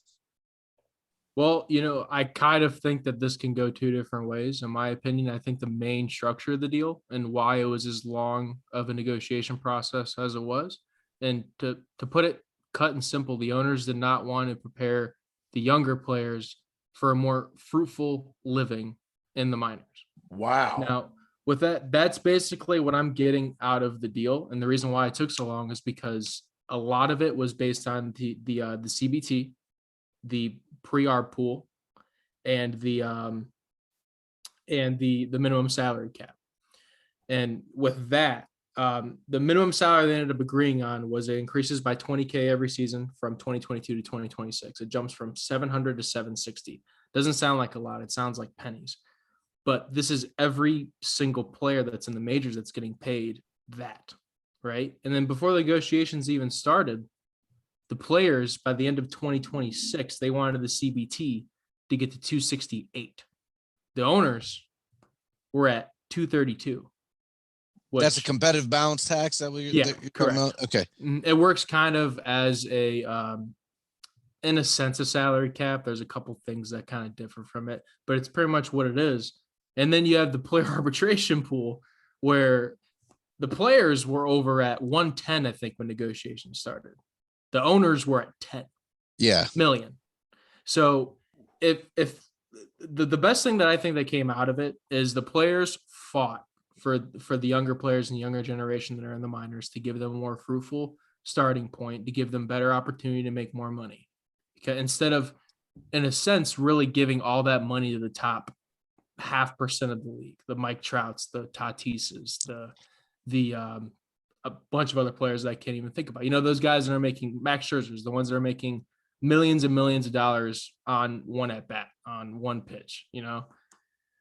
Well, I kind of think that this can go two different ways. In my opinion, I think the main structure of the deal and why it was as long of a negotiation process as it was, and to put it cut and simple, the owners did not want to prepare the younger players for a more fruitful living in the minors. Wow. Now, with that's basically what I'm getting out of the deal. And the reason why it took so long is because a lot of it was based on the CBT, the pre-arb pool, and the minimum salary cap. And with that, the minimum salary they ended up agreeing on was it increases by $20K every season from 2022 to 2026. It jumps from 700 to 760. Doesn't sound like a lot. It sounds like pennies. But this is every single player that's in the majors that's getting paid that, right? And then before the negotiations even started, The players, by the end of 2026, they wanted the CBT to get to 268. The owners were at 232. That's a competitive balance tax. That you're correct. About? Okay. It works kind of as a, in a sense, a salary cap. There's a couple things that kind of differ from it, but it's pretty much what it is. And then you have the player arbitration pool where the players were over at 110, I think, when negotiations started. The owners were at 10 million. So if the best thing that I think that came out of it is the players fought for the younger players and the younger generation that are in the minors to give them a more fruitful starting point, to give them better opportunity to make more money. Okay, instead of, in a sense, really giving all that money to the top 0.5% of the league, the Mike Trouts, the Tatises, the a bunch of other players that I can't even think about. Those guys that are making, Max Scherzer's, the ones that are making millions and millions of dollars on one at bat, on one pitch.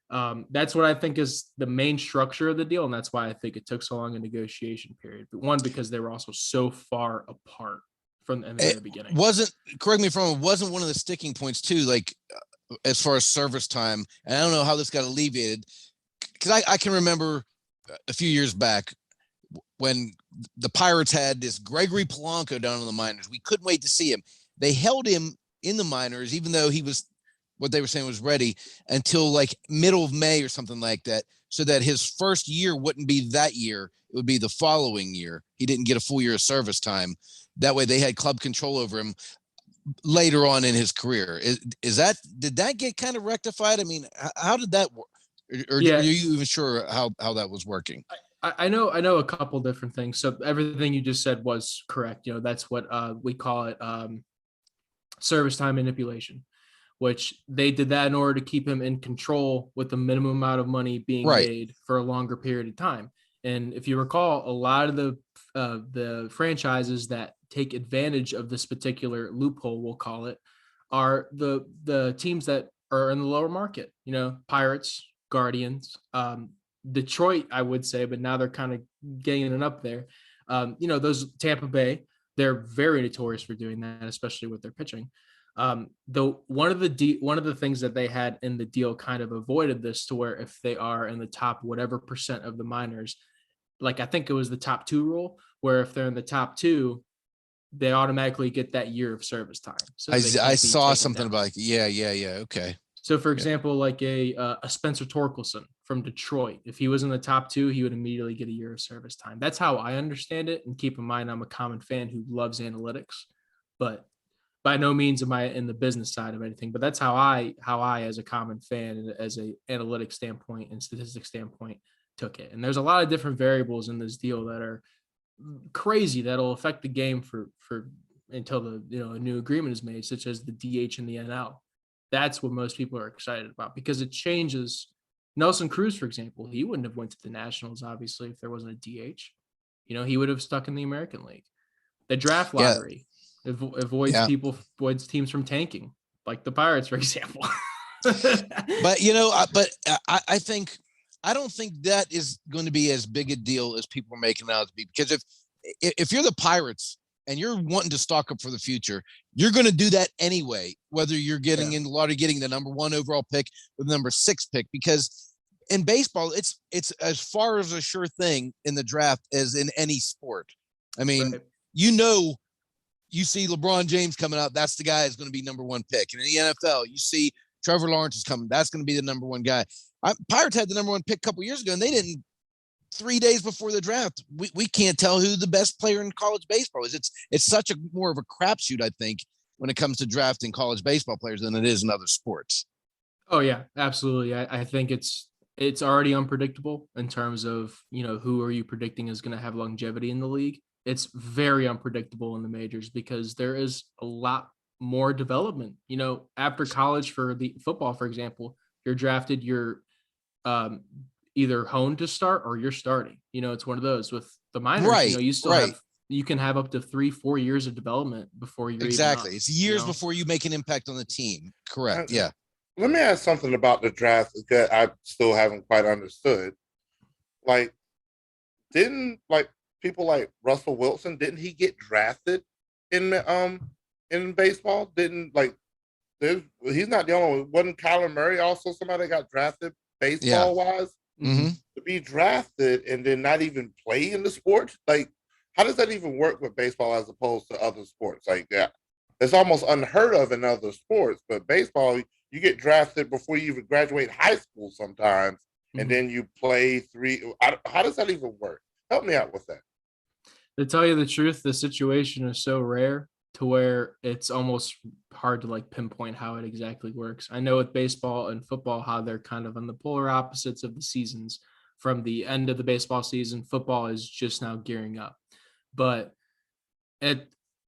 That's what I think is the main structure of the deal, and that's why I think it took so long a negotiation period. But one, because they were also so far apart from the very beginning. Correct me if I'm wrong, wasn't one of the sticking points too, like as far as service time, and I don't know how this got alleviated, because I can remember a few years back when the Pirates had this Gregory Polanco down in the minors. We couldn't wait to see him. They held him in the minors, even though he was, what they were saying was ready, until like middle of May or something like that, so that his first year wouldn't be that year. It would be the following year. He didn't get a full year of service time. That way they had club control over him later on in his career. Did that get kind of rectified? I mean, how did that work? Or are you even sure how that was working? I know a couple different things. So everything you just said was correct. That's what we call it, service time manipulation, which they did that in order to keep him in control with the minimum amount of money being made for a longer period of time. And if you recall, a lot of the franchises that take advantage of this particular loophole, we'll call it, are the teams that are in the lower market. Pirates, Guardians, Detroit, I would say, but now they're kind of getting it up there. Those Tampa Bay, they're very notorious for doing that, especially with their pitching. Though one of the things that they had in the deal kind of avoided this, to where if they are in the top whatever percent of the minors, like I think it was the top 2 rule, where if they're in the top 2, they automatically get that year of service time. So I saw something about okay. So for example, like a Spencer Torkelson from Detroit, if he was in the top 2, he would immediately get a year of service time. That's how I understand it. And keep in mind, I'm a common fan who loves analytics, but by no means am I in the business side of anything. But that's how I, as a common fan, as a analytic standpoint and statistics standpoint, took it. And there's a lot of different variables in this deal that are crazy that'll affect the game for until a new agreement is made, such as the DH and the NL. That's what most people are excited about, because it changes. Nelson Cruz, for example, he wouldn't have went to the Nationals, obviously, if there wasn't a DH. He would have stuck in the American League. The draft lottery avoids teams from tanking, like the Pirates, for example. But I don't think that is going to be as big a deal as people are making it out to be, because if you're the Pirates and you're wanting to stock up for the future, you're going to do that anyway, whether you're getting in the lottery, getting the number 1 overall pick or the number 6 pick, because in baseball, it's as far as a sure thing in the draft as in any sport. I mean, you see LeBron James coming out, that's the guy who's going to be number 1 pick. And in the NFL, you see Trevor Lawrence is coming, that's going to be the number 1 guy. Pirates had the number 1 pick a couple years ago, and they didn't. 3 days before the draft, we can't tell who the best player in college baseball is. It's such a more of a crapshoot, I think, when it comes to drafting college baseball players than it is in other sports. Oh yeah, absolutely. I think it's already unpredictable in terms of, who are you predicting is going to have longevity in the league. It's very unpredictable in the majors because there is a lot more development. After college, for the football, for example, you're drafted, you're either honed to start or you're starting. It's one of those. With the minors, you still have, you can have up to 3-4 years of development before you're exactly. It's years before you make an impact on the team. Correct. Yeah. Let me ask something about the draft that I still haven't quite understood. Like, didn't people like Russell Wilson, didn't he get drafted in baseball? Didn't like he's not the only one. Wasn't Kyler Murray also somebody that got drafted baseball wise? Mm-hmm. To be drafted and then not even play in the sport? Like, how does that even work with baseball as opposed to other sports? Like that, it's almost unheard of in other sports, but baseball, you get drafted before you even graduate high school sometimes, and then you play how does that even work? Help me out with that. To tell you the truth, the situation is so rare to where it's almost hard to like pinpoint how it exactly works. I know with baseball and football, how they're kind of on the polar opposites of the seasons. From the end of the baseball season, football is just now gearing up. But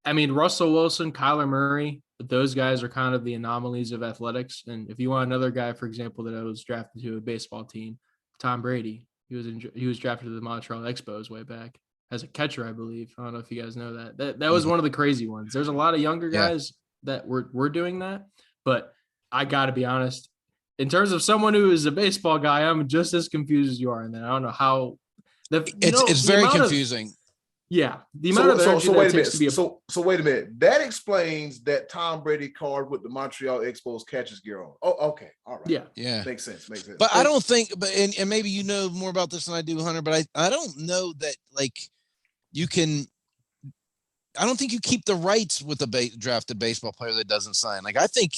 Russell Wilson, Kyler Murray, those guys are kind of the anomalies of athletics. And if you want another guy, for example, that was drafted to a baseball team, Tom Brady, he was drafted to the Montreal Expos way back as a catcher, I believe. I don't know if you guys know that. That was one of the crazy ones. There's a lot of younger guys that were doing that, but I got to be honest. In terms of someone who is a baseball guy, I'm just as confused as you are in that. I don't know how. It's very confusing. The amount of energy that takes to be so wait a minute. That explains that Tom Brady card with the Montreal Expos catcher's gear on. Oh, okay, all right. Yeah. Makes sense. But I don't think. But and maybe you know more about this than I do, Hunter. But I don't know that like you can. I don't think you keep the rights with a drafted baseball player that doesn't sign. Like I think.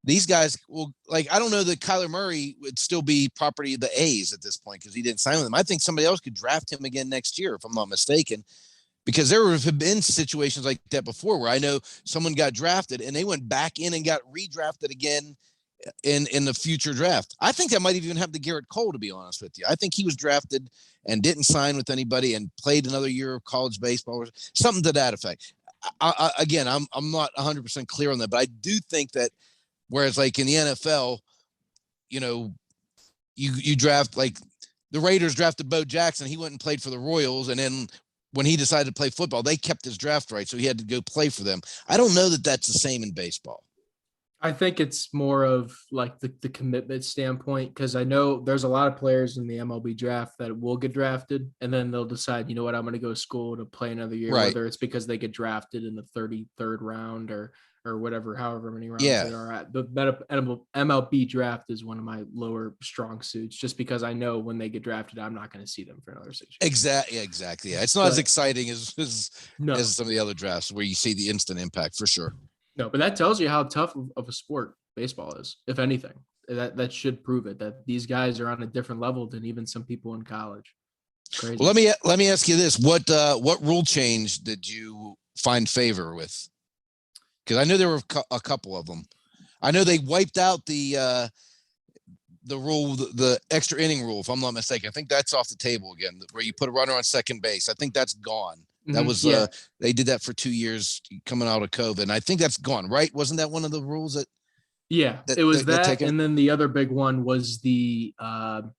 These guys will I don't know that Kyler Murray would still be property of the A's at this point because he didn't sign with them. I think somebody else could draft him again next year, if I'm not mistaken, because there have been situations like that before where I know someone got drafted and they went back in and got redrafted again in the future draft. I think that might even happen to Garrett Cole, to be honest with you. I think he was drafted and didn't sign with anybody and played another year of college baseball or something to that effect. Again, I'm not 100% clear on that, but I do think that. Whereas like in the NFL, you know, you draft like the Raiders drafted Bo Jackson. He went and played for the Royals. And then when he decided to play football, they kept his draft right. So he had to go play for them. I don't know that that's the same in baseball. I think it's more of like the commitment standpoint, because I know there's a lot of players in the MLB draft that will get drafted and then they'll decide, you know what, I'm going to go to school to play another year, whether it's because they get drafted in the 33rd round or whatever, however many rounds they are at. The MLB draft is one of my lower strong suits, just because I know when they get drafted, I'm not going to see them for another 6 years. Exactly. Yeah. It's not as exciting as some of the other drafts where you see the instant impact for sure. No, but that tells you how tough of a sport baseball is, if anything. That should prove it, that these guys are on a different level than even some people in college. Crazy. Well, let me ask you this. What rule change did you find favor with? Because I know there were a couple of them. I know they wiped out the rule, the extra inning rule, if I'm not mistaken. I think that's off the table again, where you put a runner on second base. I think that's gone. That was they did that for 2 years coming out of COVID. And I think that's gone, right? Wasn't that one of the rules that? Yeah, it was that. And then the other big one was the,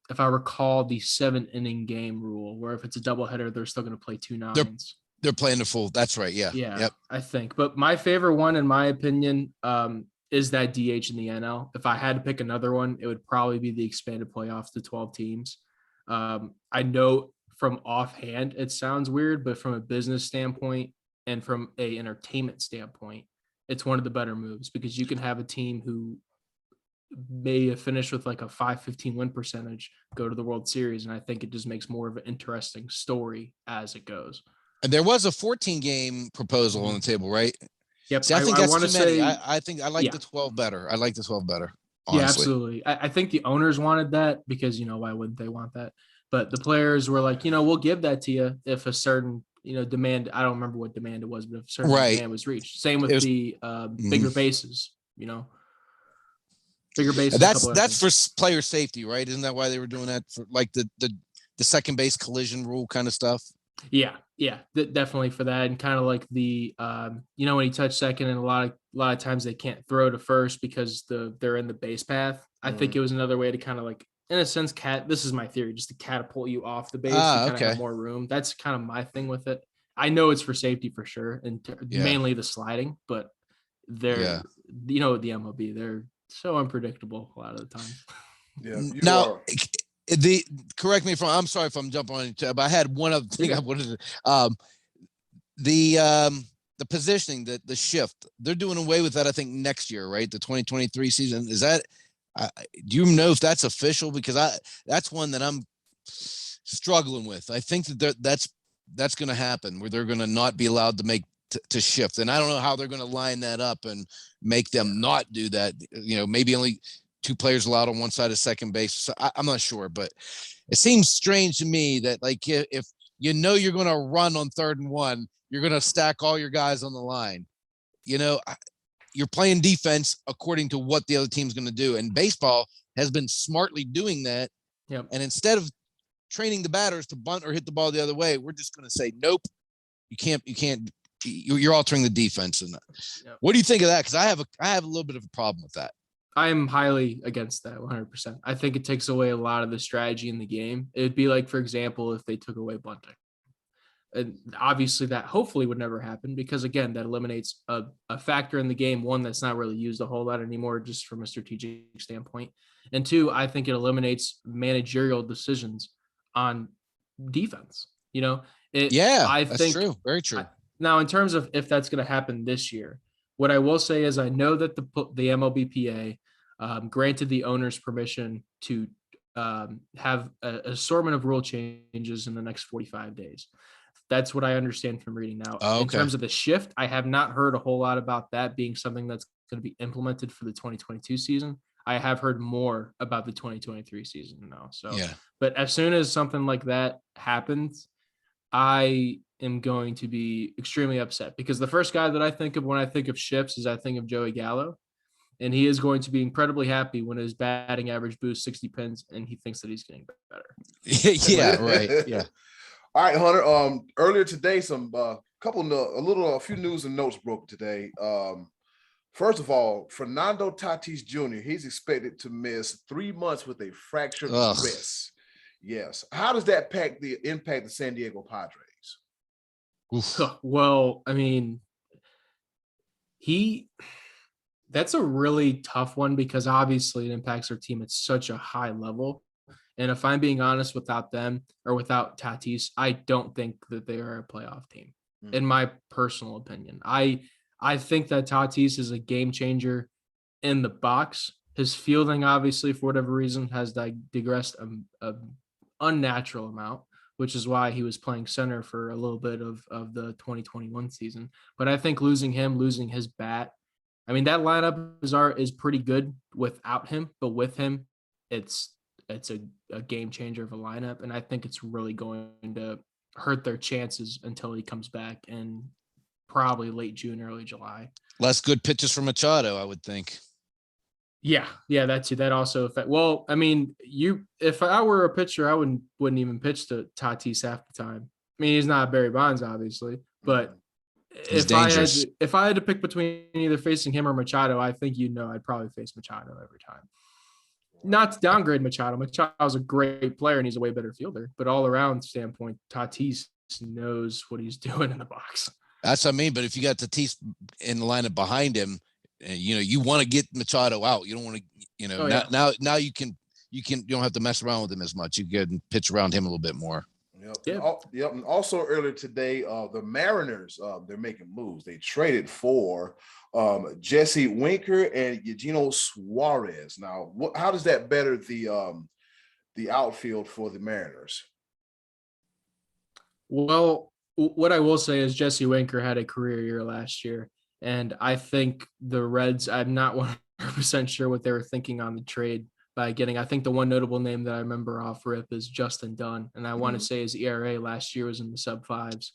if I recall, the 7-inning game rule, where if it's a doubleheader, they're still going to play 2 nines. They're playing the full. That's right. Yeah. Yep. I think. But my favorite one, in my opinion, is that DH in the NL. If I had to pick another one, it would probably be the expanded playoffs to 12 teams. I know from offhand, it sounds weird, but from a business standpoint and from a entertainment standpoint, it's one of the better moves, because you can have a team who may have finished with like a 515 win percentage go to the World Series. And I think it just makes more of an interesting story as it goes. And there was a 14-game proposal on the table, right? Yep. See, I think that's too many. I think I like the 12 better. I like the 12 better. Honestly. Yeah, absolutely. I think the owners wanted that because, why wouldn't they want that? But the players were like, we'll give that to you if a certain, demand, I don't remember what demand it was, but if a certain demand was reached. Same with the bigger bases, bigger bases. That's for player safety, right? Isn't that why they were doing that, for like the second base collision rule kind of stuff? Yeah, definitely for that. And kind of like the, when you touch second, and a lot of times they can't throw to first because they're in the base path. I think it was another way to kind of like, in a sense, this is my theory, just to catapult you off the base and kind of have more room. That's kind of my thing with it. I know it's for safety for sure, and mainly the sliding, but they're, the MLB, they're so unpredictable a lot of the time. Yeah. Now, correct me I'm sorry if I'm jumping on it, but I had one other thing I wanted to, the positioning, the shift, they're doing away with that, I think, next year, right? The 2023 season. Is that, do you know if that's official? Because that's one that I'm struggling with. I think that that's going to happen, where they're going to not be allowed to make to shift. And I don't know how they're going to line that up and make them not do that. Maybe only 2 players allowed on one side of second base. So I'm not sure, but it seems strange to me that, like, if you're going to run on 3rd and 1, you're going to stack all your guys on the line. You're playing defense according to what the other team's going to do. And baseball has been smartly doing that. Yep. And instead of training the batters to bunt or hit the ball the other way, we're just going to say, nope, you can't, you're altering the defense. And Yep. What do you think of that? Because I have a little bit of a problem with that. I am highly against that 100%. I think it takes away a lot of the strategy in the game. It'd be like, for example, if they took away bunting. And obviously that hopefully would never happen, because again, that eliminates a factor in the game, one that's not really used a whole lot anymore, just from a strategic standpoint. And 2, I think it eliminates managerial decisions on defense. I that's think true. Very true. Now, in terms of if that's going to happen this year, what I will say is I know that the MLBPA granted the owners permission to have an assortment of rule changes in the next 45 days. That's what I understand from reading now. Oh, okay. In terms of the shift, I have not heard a whole lot about that being something that's going to be implemented for the 2022 season. I have heard more about the 2023 season now. So, yeah. But as soon as something like that happens, I am going to be extremely upset, because the first guy that I think of when I think of shifts is I think of Joey Gallo. And he is going to be incredibly happy when his batting average boosts 60 pins and he thinks that he's getting better. Yeah, right. Yeah. All right, Hunter. Earlier today, a few news and notes broke today. First of all, Fernando Tatis Jr., he's expected to miss 3 months with a fractured wrist. Yes. How does that impact the San Diego Padres? Oof. Well, I mean, that's a really tough one, because obviously it impacts their team at such a high level. And if I'm being honest, without them or without Tatis, I don't think that they are a playoff team, in my personal opinion. I think that Tatis is a game changer in the box. His fielding, obviously, for whatever reason, has digressed an unnatural amount, which is why he was playing center for a little bit of the 2021 season. But I think losing his bat, I mean, that lineup is pretty good without him, but with him, it's a game changer of a lineup. And I think it's really going to hurt their chances until he comes back in probably late June, early July. Less good pitches from Machado, I would think. Yeah, that also affect. Well, I mean, if I were a pitcher, I wouldn't even pitch to Tatis half the time. I mean, he's not Barry Bonds, obviously, but if I had to pick between either facing him or Machado, I think I'd probably face Machado every time. Not to downgrade Machado. Machado's a great player and he's a way better fielder, but all around standpoint, Tatis knows what he's doing in the box. That's what I mean. But if you got Tatis in the lineup behind him, you want to get Machado out. You don't want to, now you don't have to mess around with him as much. You can pitch around him a little bit more. Yep. And also earlier today, the Mariners, they're making moves. They traded for Jesse Winker and Eugenio Suarez. Now, how does that better the outfield for the Mariners? Well, what I will say is Jesse Winker had a career year last year, and I think the Reds, I'm not 100% sure what they were thinking on the trade by getting. I think the one notable name that I remember off rip is Justin Dunn, and I want to say his ERA last year was in the sub fives.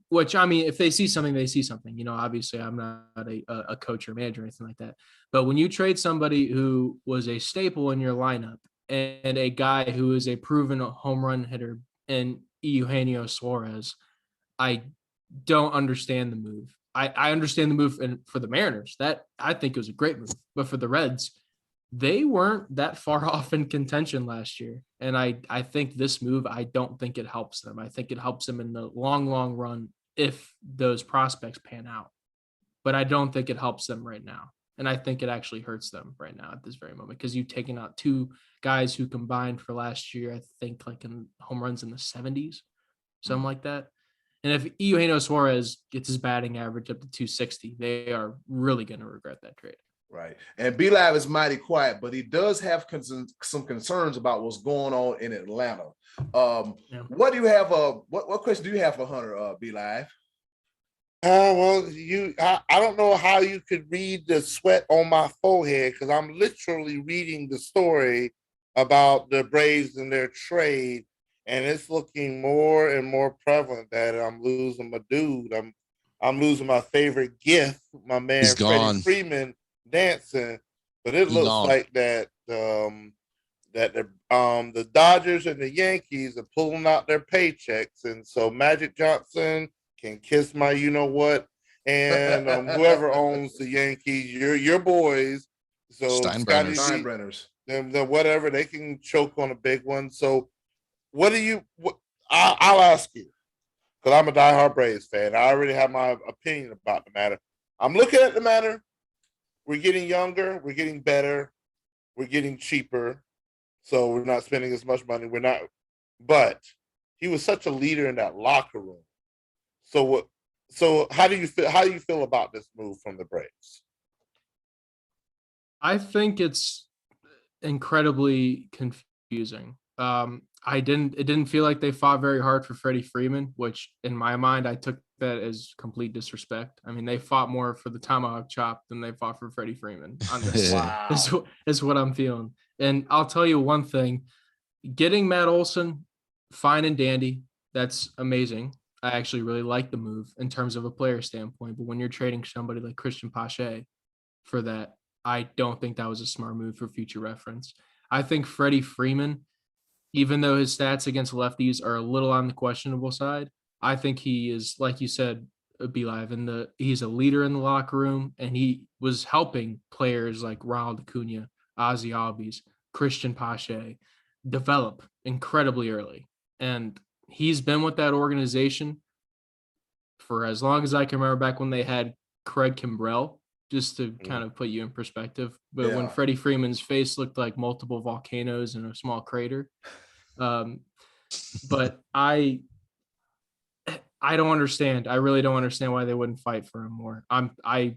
Which, I mean, if they see something, they see something. Obviously I'm not a coach or manager or anything like that. But when you trade somebody who was a staple in your lineup and a guy who is a proven home run hitter in Eugenio Suarez, I don't understand the move. I understand the move for the Mariners. That I think it was a great move. But for the Reds, they weren't that far off in contention last year. And I think this move, I don't think it helps them. I think it helps them in the long, long run if those prospects pan out. But I don't think it helps them right now. And I think it actually hurts them right now at this very moment, because you've taken out two guys who combined for last year, I think like in home runs in the 70s, something like that. And if Eugenio Suarez gets his batting average up to 260, they are really going to regret that trade. Right. And B-Live is mighty quiet, but he does have some concerns about what's going on in Atlanta. What do you have? What question do you have for Hunter, B-Live? Well, I don't know how you could read the sweat on my forehead, because I'm literally reading the story about the Braves and their trade, and it's looking more and more prevalent that I'm losing my dude. I'm losing my favorite gift, my man He's gone. Freddie Freeman dancing, but it looks like that the Dodgers and the Yankees are pulling out their paychecks, and so Magic Johnson can kiss my you know what, and whoever owns the Yankees, your boys, so Steinbrenners, then whatever, they can choke on a big one. So I'll ask you, because I'm a diehard Braves fan. I already have my opinion about the matter. I'm looking at the matter. We're getting younger. We're getting better. We're getting cheaper. So we're not spending as much money. We're not. But he was such a leader in that locker room. So how do you feel? How do you feel about this move from the Braves? I think it's incredibly confusing. It didn't feel like they fought very hard for Freddie Freeman, which in my mind, I took that as complete disrespect. I mean, they fought more for the tomahawk chop than they fought for Freddie Freeman. Wow. Is what I'm feeling. And I'll tell you one thing, getting Matt Olson, fine and dandy. That's amazing. I actually really like the move in terms of a player standpoint, but when you're trading somebody like Christian Pache for that, I don't think that was a smart move for future reference. I think Freddie Freeman, even though his stats against lefties are a little on the questionable side, I think he is, like you said, B-Live, he's a leader in the locker room, and he was helping players like Ronald Acuna, Ozzie Albies, Christian Pache develop incredibly early. And he's been with that organization for as long as I can remember, back when they had Craig Kimbrell, just to kind of put you in perspective. But when Freddie Freeman's face looked like multiple volcanoes in a small crater. But I don't understand. I really don't understand why they wouldn't fight for him more. I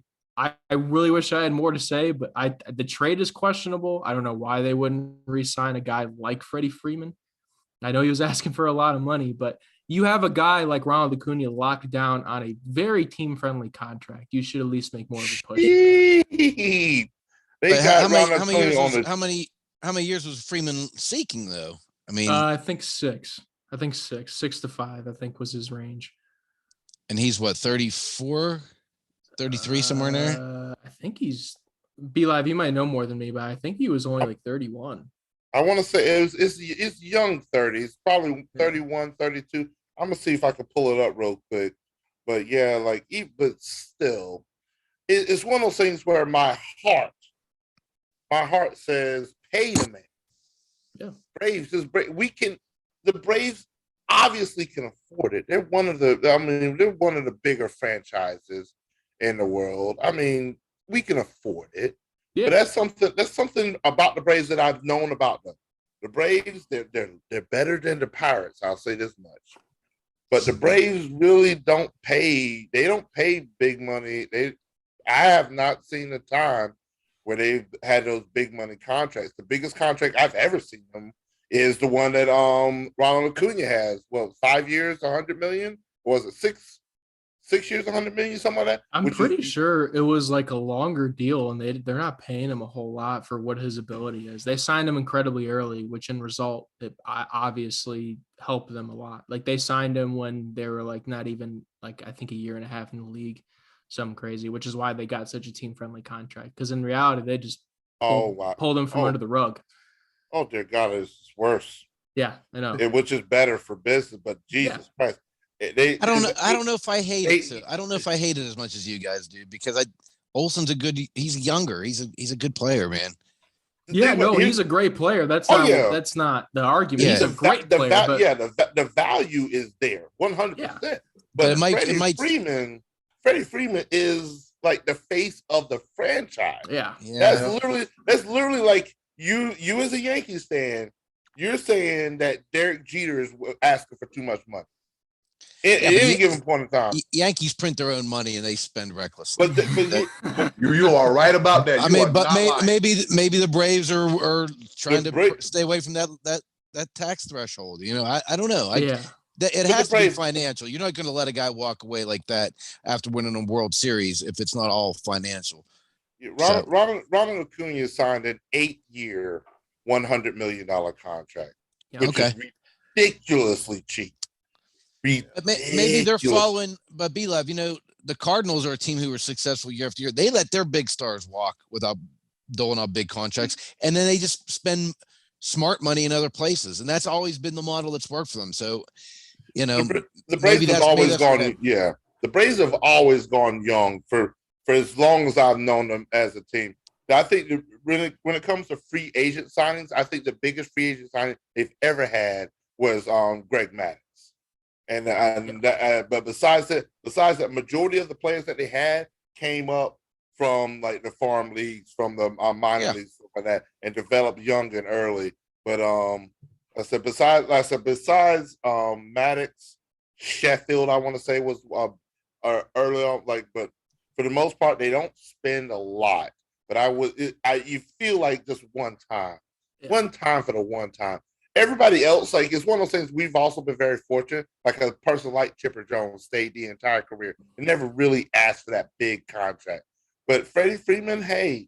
really wish I had more to say, but the trade is questionable. I don't know why they wouldn't re-sign a guy like Freddie Freeman. I know he was asking for a lot of money, but you have a guy like Ronald Acuna locked down on a very team-friendly contract. You should at least make more of a push. How many years was Freeman seeking, though? I mean, I think 6. 6 to 5, I think, was his range. And he's what, 34, 33, somewhere in there? I think he's B-Live. You might know more than me, but I think he was only like 31. I want to say it's young 30s, probably 31, 32. I'm gonna see if I can pull it up real quick. But yeah, but still, it's one of those things where my heart says, pay the man. Yeah, Braves, the Braves obviously can afford it. They're one of the bigger franchises in the world. I mean, we can afford it. Yeah. But that's something about the Braves that I've known about them. The Braves, they're better than the Pirates. I'll say this much. But the Braves really don't pay. They don't pay big money. I have not seen a time where they've had those big money contracts. The biggest contract I've ever seen them is the one that Ronald Acuna has. Well, 5 years, $100 million, or was it 6 years, $100 million, something like that? I'm pretty sure it was like a longer deal, and they're not paying him a whole lot for what his ability is. They signed him incredibly early, which in result, it obviously helped them a lot. Like, they signed him when they were like not even like, I think, a year and a half in the league, something crazy, which is why they got such a team-friendly contract. Because in reality, they just pulled him from under the rug. Oh, dear God, it's worse. Yeah, I know. Which is better for business, but Jesus Christ. I don't know if I hate it. I don't know if I hate it as much as you guys do, because Olson's he's younger. He's a good player, man. Yeah, he's a great player. That's not the argument. Yeah. He's a great player. The value is there, 100%. Yeah. But Freddie Freeman is like the face of the franchise. Yeah. That's literally like you as a Yankees fan, you're saying that Derek Jeter is asking for too much money. At any given point in time. Yankees print their own money and they spend recklessly. But You are right about that. I mean, but maybe the Braves are trying to stay away from that tax threshold. You know, I don't know. It has to be financial. You're not going to let a guy walk away like that after winning a World Series if it's not all financial. Ronald Acuna signed an 8-year, $100 million contract, which is ridiculously cheap. Maybe they're following, but B-Love, you know, the Cardinals are a team who were successful year after year. They let their big stars walk without doling out big contracts, and then they just spend smart money in other places, and that's always been the model that's worked for them. So, you know, the Braves have always gone. Yeah, the Braves have always gone young for as long as I've known them as a team. I think really, when it comes to free agent signings, I think the biggest free agent signing they've ever had was Greg Maddux. But besides that, majority of the players that they had came up from like the farm leagues, from the minor leagues, stuff like that, and developed young and early. But besides Maddox, Sheffield, I want to say was early on. But for the most part, they don't spend a lot. But you feel like just one time for the one time. Everybody else, like, it's one of those things. We've also been very fortunate. Like a person like Chipper Jones stayed the entire career and never really asked for that big contract. But Freddie Freeman, hey,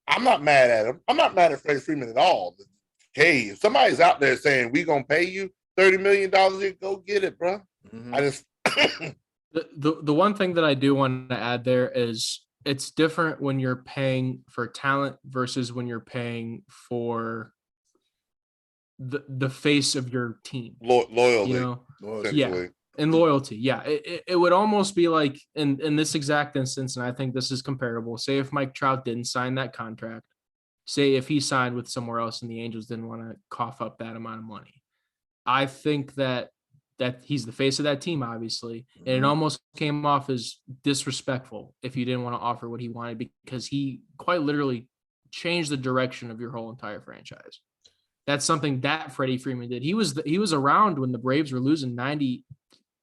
I'm not mad at him. I'm not mad at Freddie Freeman at all. Hey, if somebody's out there saying we're gonna pay you $30 million, go get it, bro. Mm-hmm. I just the one thing that I do want to add there is it's different when you're paying for talent versus when you're paying for the face of your team. Loyalty. You know? Yeah. And loyalty. Yeah. It would almost be like in this exact instance, and I think this is comparable. Say if Mike Trout didn't sign that contract, say if he signed with somewhere else and the Angels didn't want to cough up that amount of money. I think that he's the face of that team, obviously. Mm-hmm. And it almost came off as disrespectful if you didn't want to offer what he wanted, because he quite literally changed the direction of your whole entire franchise. That's something that Freddie Freeman did. He was around when the Braves were losing 90,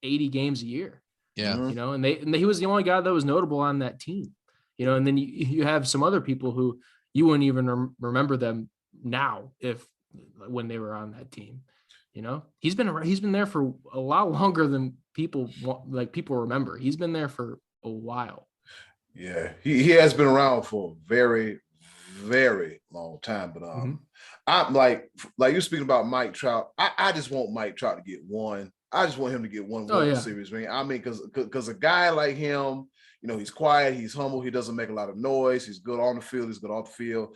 80 games a year. Yeah. You know, and he was the only guy that was notable on that team, you know, and then you have some other people who you wouldn't even remember them now when they were on that team. You know, he's been there for a lot longer than people remember. He's been there for a while. Yeah, he has been around for a very, very long time. But I'm like you're speaking about Mike Trout. I just want Mike Trout to get one. I just want him to get one World Series ring. I mean, because a guy like him, you know, he's quiet, he's humble, he doesn't make a lot of noise, he's good on the field, he's good off the field.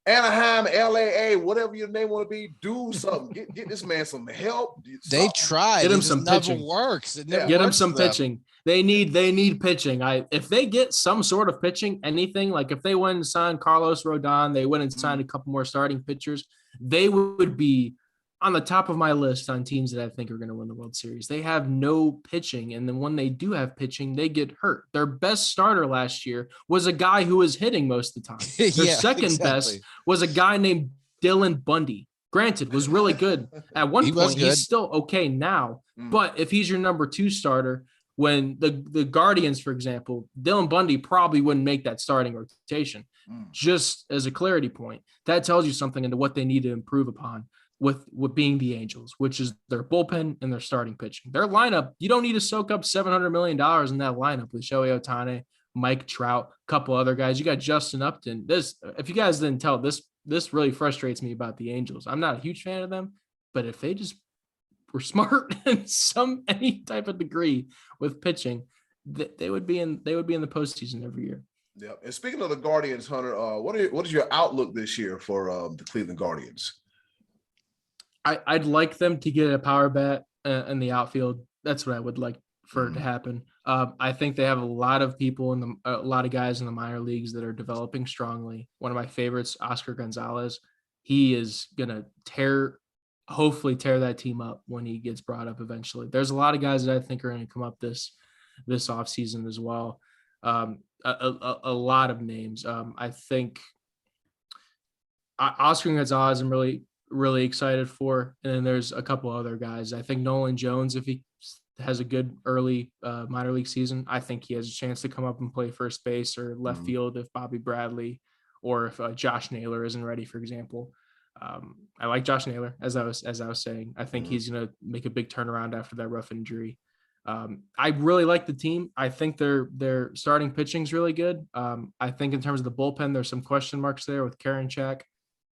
Anaheim, LAA, whatever your name want to be, do something. Get this man some help. They tried. Get him some pitching. Never works. Get him some pitching. They need pitching. If they get some sort of pitching, anything, like if they went and signed Carlos Rodon, they went and signed a couple more starting pitchers, they would be on the top of my list on teams that I think are going to win the World Series. They have no pitching, and then when they do have pitching, they get hurt. Their best starter last year was a guy who was hitting most of the time. Their second best was a guy named Dylan Bundy. Granted, was really good at one point. He's still okay now, but if he's your number 2 starter, when the Guardians, for example, Dylan Bundy probably wouldn't make that starting rotation. Just as a clarity point, that tells you something into what they need to improve upon with being the Angels, which is their bullpen and their starting pitching. Their lineup, you don't need to soak up $700 million in that lineup with Shohei Ohtani, Mike Trout, a couple other guys. You got Justin Upton. If you guys didn't tell, this really frustrates me about the Angels. I'm not a huge fan of them, but if they just were smart in any type of degree with pitching, they would be in the postseason every year. Yeah. And speaking of the Guardians, Hunter, what is your outlook this year for the Cleveland Guardians? I'd like them to get a power bat in the outfield. That's what I would like for it to happen. I think they have a lot of people a lot of guys in the minor leagues that are developing strongly. One of my favorites, Oscar Gonzalez, he is gonna hopefully tear that team up when he gets brought up eventually. There's a lot of guys that I think are going to come up this offseason as well. A lot of names. I think Oscar Gonzalez, I'm really really excited for. And then there's a couple other guys. I think Nolan Jones, if he has a good early minor league season, I think he has a chance to come up and play first base or left field if Bobby Bradley or if Josh Naylor isn't ready, for example. I like Josh Naylor, as I was saying. I think he's going to make a big turnaround after that rough injury. I really like the team. I think their starting pitching is really good. I think in terms of the bullpen, there's some question marks there with Karinchak.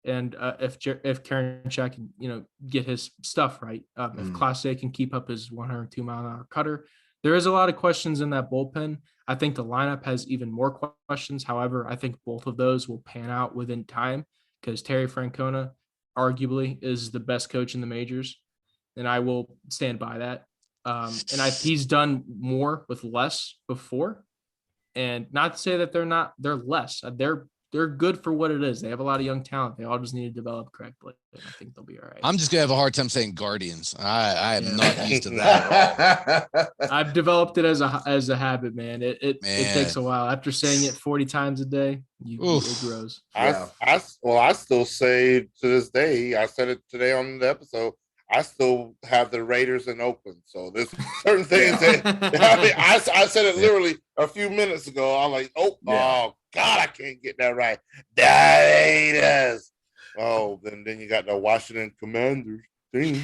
And if Karinchak can, get his stuff right, if Clase can keep up his 102 mile an hour cutter, there is a lot of questions in that bullpen. I think the lineup has even more questions. However, I think both of those will pan out within time because Terry Francona arguably is the best coach in the majors, and I will stand by that. He's done more with less before, and not to say that they're less. They're good for what it is. They have a lot of young talent. They all just need to develop correctly. And I think they'll be all right. I'm just gonna have a hard time saying Guardians. I am not used to that at all. I've developed it as a habit, man. It takes a while. After saying it 40 times a day, it grows. I still say to this day, I said it today on the episode, I still have the Raiders in Oakland. So there's certain things that I said it literally a few minutes ago. I'm like, oh God, I can't get that right. The Raiders. Oh, then you got the Washington Commanders team.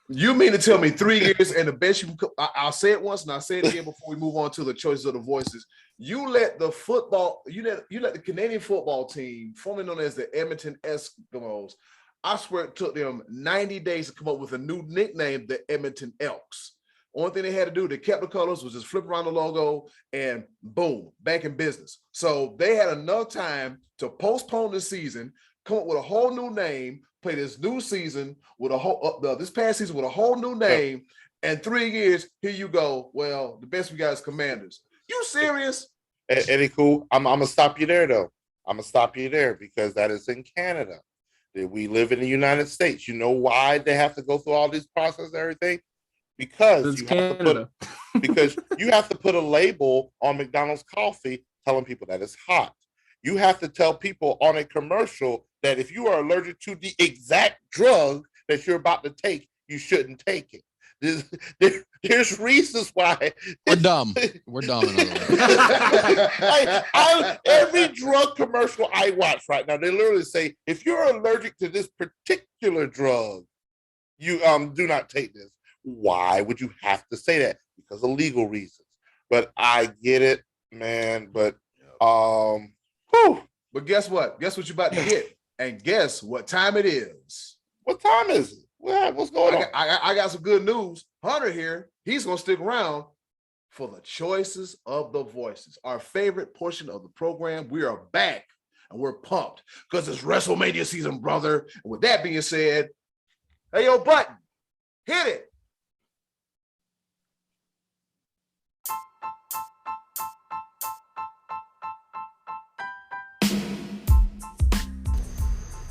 You mean to tell me 3 years and the best you can? I'll say it once and I'll say it again before we move on to the choices of the voices. You let the Canadian football team, formerly known as the Edmonton Eskimos, I swear it took them 90 days to come up with a new nickname, the Edmonton Elks. Only thing they had to do, they kept the colors, was just flip around the logo and boom, back in business. So they had enough time to postpone the season, come up with a whole new name, play this new season with this past season with a whole new name, and 3 years, here you go. Well, the best we got is Commanders. You serious? Eddie, cool. I'm going to stop you there, though. I'm going to stop you there because that is in Canada. We live in the United States. You know why they have to go through all these processes and everything? Because you have to put a label on McDonald's coffee telling people that it's hot. You have to tell people on a commercial that if you are allergic to the exact drug that you're about to take, you shouldn't take it. There's reasons why we're dumb. We're dumb. Every drug commercial I watch right now, they literally say, if you're allergic to this particular drug, you do not take this. Why would you have to say that? Because of legal reasons. But I get it, man. But But guess what? Guess what you're about to get? And guess what time it is? What time is it? What's going on? I got some good news. Hunter here, he's going to stick around for the choices of the voices. Our favorite portion of the program. We are back and we're pumped because it's WrestleMania season, brother. And with that being said, hey, yo, Button, hit it.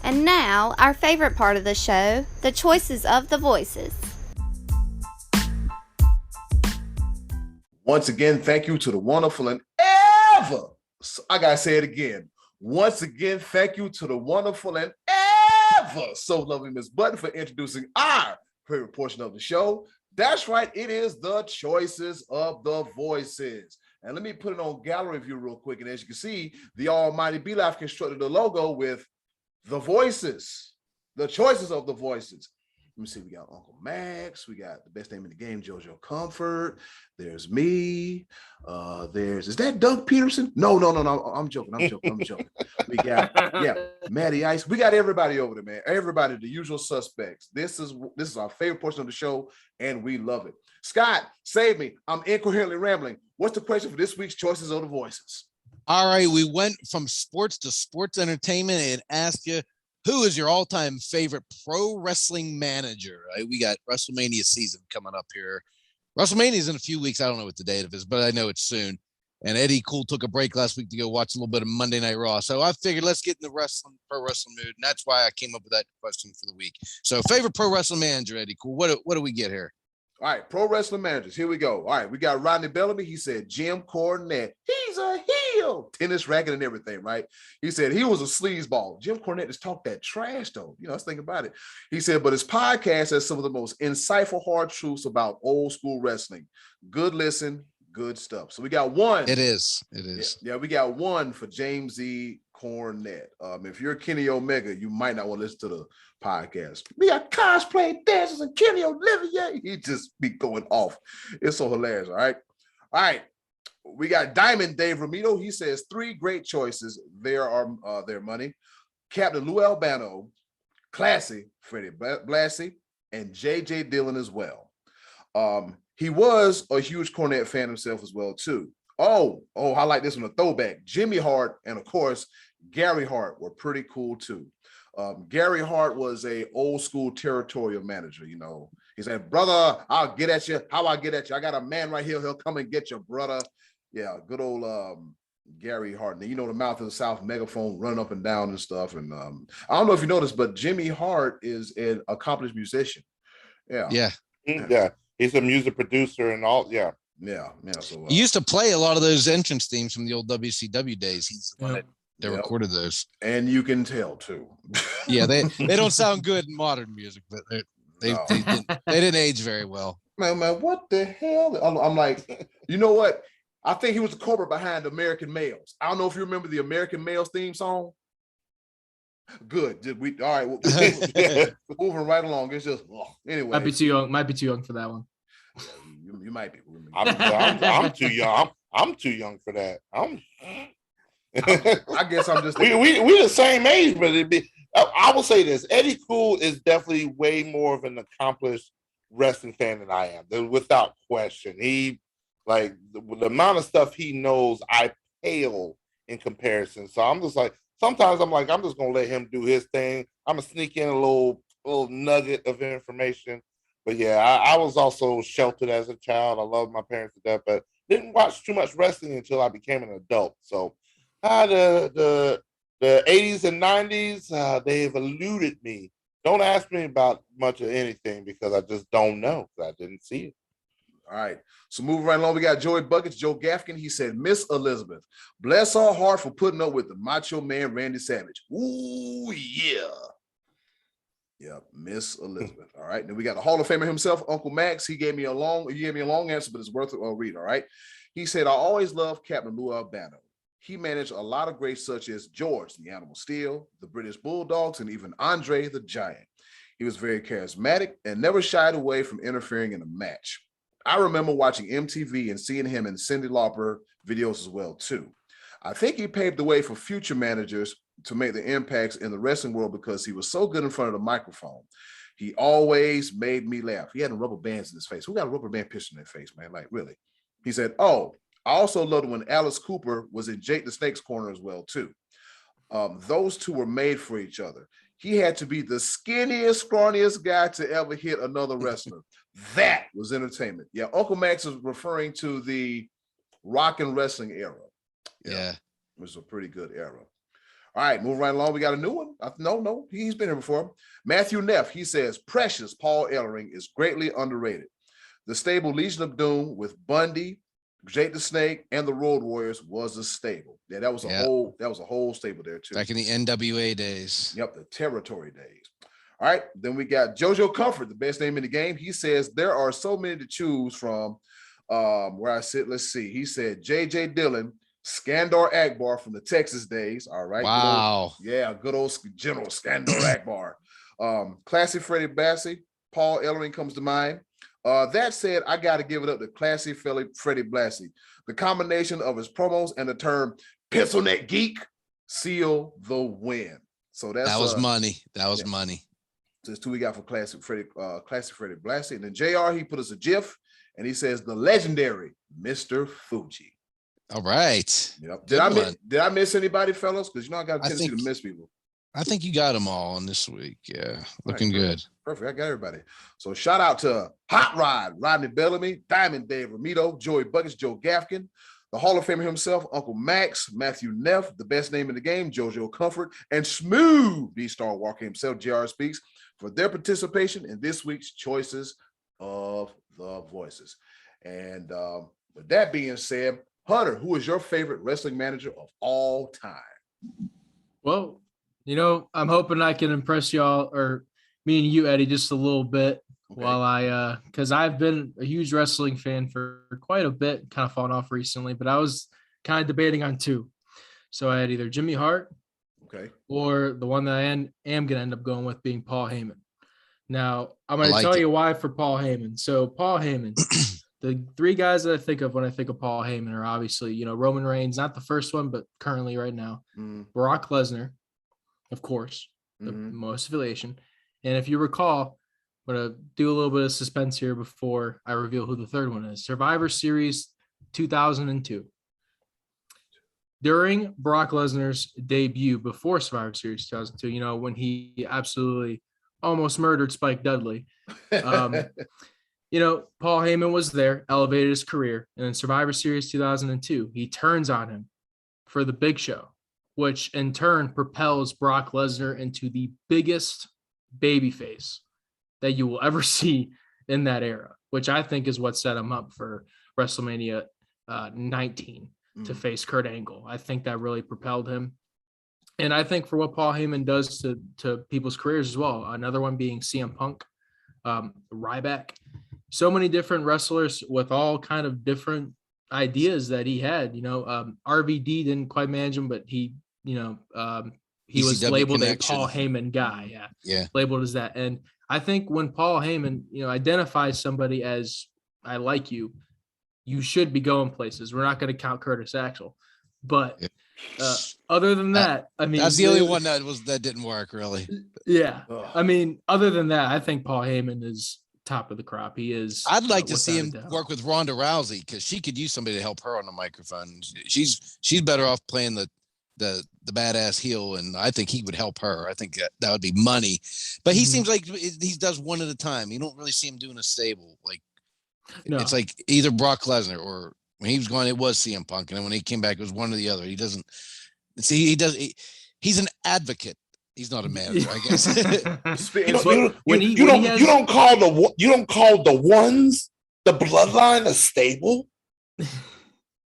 And now, our favorite part of the show, the choices of the voices. Once again, thank you to the wonderful and ever, I gotta say it again. Once again, thank you to the wonderful and ever so lovely Miss Button for introducing our favorite portion of the show. That's right, it is the choices of the voices. And let me put it on gallery view real quick. And as you can see, the almighty B-Life constructed the logo with the voices, the choices of the voices. Let me see. We got Uncle Max. We got the best name in the game, JoJo Comfort. There's me. Is that Doug Peterson? No. I'm joking. We got Matty Ice. We got everybody over there, man. Everybody, the usual suspects. This is our favorite portion of the show, and we love it. Scott, save me. I'm incoherently rambling. What's the question for this week's choices of the voices? All right, we went from sports to sports entertainment and asked you, who is your all-time favorite pro wrestling manager? Right? We got WrestleMania season coming up here. WrestleMania is in a few weeks. I don't know what the date of it is, but I know it's soon. And Eddie Cool took a break last week to go watch a little bit of Monday Night Raw. So I figured let's get in the pro wrestling mood, and that's why I came up with that question for the week. So favorite pro wrestling manager, Eddie Cool. What do we get here? All right, pro wrestling managers. Here we go. All right, we got Rodney Bellamy. He said Jim Cornette. He's a heel. steal, tennis racket and everything, right? He said he was a sleazeball. Jim Cornette just talked that trash, though. Let's think about it. He said, but his podcast has some of the most insightful hard truths about old school wrestling. Good listen, good stuff. So we got one. It is. Yeah, we got one for James E. Cornette. If you're Kenny Omega, you might not want to listen to the podcast. We got cosplay dancers and Kenny Olivier. He just be going off. It's so hilarious. All right. We got Diamond Dave Ramito. He says 3 great choices. There are their money. Captain Lou Albano, Classy Freddie Blassie, and J.J. Dillon as well. He was a huge Cornette fan himself as well, too. Oh, I like this one, a throwback. Jimmy Hart and, of course, Gary Hart were pretty cool, too. Gary Hart was a old school territorial manager, He said, brother, I'll get at you. How I get at you? I got a man right here. He'll come and get you, brother. Yeah, good old Gary Hart. And, the mouth of the South megaphone running up and down and stuff. And I don't know if you noticed, but Jimmy Hart is an accomplished musician. Yeah. He's a music producer and all. Yeah. So he used to play a lot of those entrance themes from the old WCW days. He's the one that recorded those. And you can tell too. Yeah, they don't sound good in modern music, but they didn't age very well. Man, what the hell? I'm like, you know what? I think he was the corporate behind American Males. I don't know if you remember the American Males theme song. Good. All right. Moving right along. It's just anyway. Might be too young for that one. You might be. I'm too young. I'm too young for that. I guess I'm just. We the same age, but I will say this: Eddie Cool is definitely way more of an accomplished wrestling fan than I am, without question. He the amount of stuff he knows, I pale in comparison. So I'm just like, sometimes I'm like, I'm just gonna let him do his thing. I'm gonna sneak in a little nugget of information. But yeah, I was also sheltered as a child. I loved my parents to death, but didn't watch too much wrestling until I became an adult. So the 80s and 90s, they've eluded me. Don't ask me about much of anything because I just don't know. I didn't see it. All right. So moving right along, we got Joey Buckets, Joe Gafkin. He said, Miss Elizabeth, bless her heart for putting up with the Macho Man Randy Savage. Ooh, yeah. Yeah, Miss Elizabeth. All right. Then we got the Hall of Famer himself, Uncle Max. He gave me a long answer, but it's worth a read. All right. He said, I always loved Captain Lou Albano. He managed a lot of greats such as George, the Animal Steel, the British Bulldogs, and even Andre the Giant. He was very charismatic and never shied away from interfering in a match. I remember watching MTV and seeing him in Cyndi Lauper videos as well, too. I think he paved the way for future managers to make the impacts in the wrestling world because he was so good in front of the microphone. He always made me laugh. He had rubber bands in his face. Who got a rubber band picture in their face, man? Like, really? He said, I also loved when Alice Cooper was in Jake the Snake's corner as well, too. Those two were made for each other. He had to be the skinniest, scrawniest guy to ever hit another wrestler. That was entertainment. Yeah, Uncle Max is referring to the rock and wrestling era. Yeah. It was a pretty good era. All right, moving right along. We got a new one. No, he's been here before. Matthew Neff, he says, Precious Paul Ellering is greatly underrated. The stable Legion of Doom with Bundy, Jake the Snake, and the Road Warriors was a stable. Yeah, that was a whole stable there too. Back in the NWA days. Yep, the territory days. All right, then we got JoJo Comfort, the best name in the game. He says there are so many to choose from. Where I sit, let's see. He said J.J. Dillon, Skandar Akbar from the Texas days. All right. Wow. Good old General Skandar Akbar. Classy Freddie Blassie, Paul Ellering comes to mind. That said, I got to give it up to Classy Freddie Blassie. The combination of his promos and the term pencil neck geek seal the win. So that was money. That was money. So that's two we got for Classy Freddie Blassie. And then JR, he put us a GIF and he says the legendary Mr. Fuji. All right. Yep. Did I miss anybody, fellas? Because I got a tendency to miss people. I think you got them all on this week. Yeah, looking good. Perfect. I got everybody. So shout out to Hot Rod, Rodney Bellamy, Diamond Dave Ramito, Joey Buckets, Joe Gafkin, the Hall of Famer himself, Uncle Max, Matthew Neff, the best name in the game, JoJo Comfort, and Smooth D-Star Walker himself, JR Speaks, for their participation in this week's Choices of the Voices. And with that being said, Hunter, who is your favorite wrestling manager of all time? Well, I'm hoping I can impress y'all, or me and you, Eddie, just a little bit. Okay. While because I've been a huge wrestling fan for quite a bit, kind of fallen off recently, but I was kind of debating on two. So I had either Jimmy Hart, Okay, or the one that I am going to end up going with being Paul Heyman. Now, I'm going to tell you why for Paul Heyman. So Paul Heyman, the three guys that I think of when I think of Paul Heyman are obviously, Roman Reigns, not the first one, but currently right now, Brock Lesnar, of course, the most affiliation. And if you recall, I'm going to do a little bit of suspense here before I reveal who the third one is. Survivor Series 2002. During Brock Lesnar's debut before Survivor Series 2002, when he absolutely almost murdered Spike Dudley, Paul Heyman was there, elevated his career. And in Survivor Series 2002, he turns on him for the Big Show, which in turn propels Brock Lesnar into the biggest babyface that you will ever see in that era, which I think is what set him up for WrestleMania 19 to face Kurt Angle. I think that really propelled him. And I think for what Paul Heyman does to people's careers as well, another one being CM Punk, Ryback, so many different wrestlers with all kind of different ideas that he had. RVD didn't quite manage him, but he was labeled connection. A Paul Heyman guy. Yeah. Labeled as that. And I think when Paul Heyman, identifies somebody as, I like you, you should be going places. We're not going to count Curtis Axel, but other than that, I mean, that's the only one that didn't work really. Yeah. I mean, other than that, I think Paul Heyman is top of the crop. He is. I'd like to see him work with Ronda Rousey, because she could use somebody to help her on the microphone. She's better off playing the badass heel, and I think he would help her. I think that would be money. But he seems like he does one at a time. You don't really see him doing a stable. It's like either Brock Lesnar, or when he was gone, it was CM Punk, and then when he came back, it was one or the other. He doesn't see. He's an advocate. He's not a manager, I guess. You don't call the ones, the bloodline, a stable.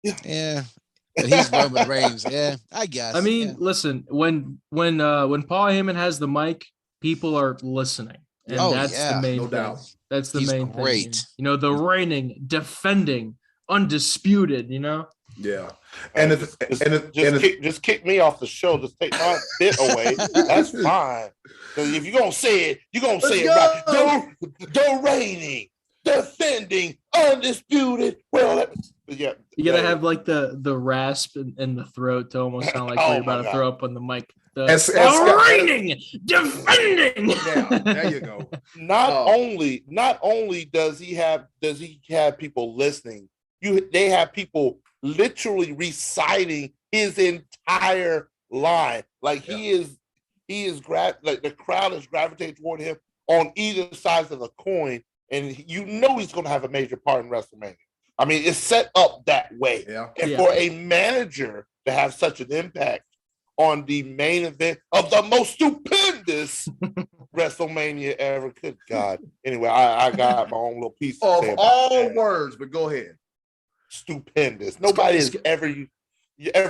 Yeah. But he's Roman Reigns. Yeah, I guess. I mean, listen, when Paul Heyman has the mic, people are listening. And that's the main thing. Doubt. That's the main thing. The reigning, defending, undisputed, Yeah. And just kick me off the show. Just take my bit away. That's fine. Because if you're gonna say it, you're gonna say it right. The reigning, defending, undisputed. Well, yeah. You gotta have like the rasp in the throat to almost sound like you're about to throw up on the mic. Reigning, defending. Yeah, there you go. Not only does he have people listening, they have people literally reciting his entire line. Like he is like the crowd is gravitating toward him on either side of the coin, and he's going to have a major part in WrestleMania. I mean, it's set up that way. Yeah. And for a manager to have such an impact on the main event of the most stupendous WrestleMania ever. Good God. Anyway, I got my own little piece of all words, but go ahead. Stupendous. Nobody has ever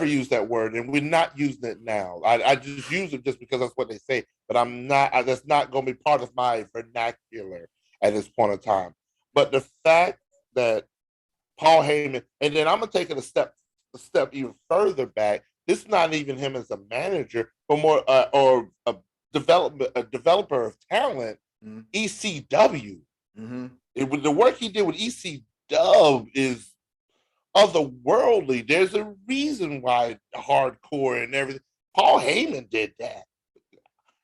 used that word, and we're not using it now. I just use it just because that's what they say, but that's not going to be part of my vernacular at this point in time. But the fact that Paul Heyman, and then I'm going to take it a step even further back. This is not even him as a manager, but more or a developer of talent. ECW. The work he did with ECW is otherworldly. There's a reason why hardcore and everything. Paul Heyman did that,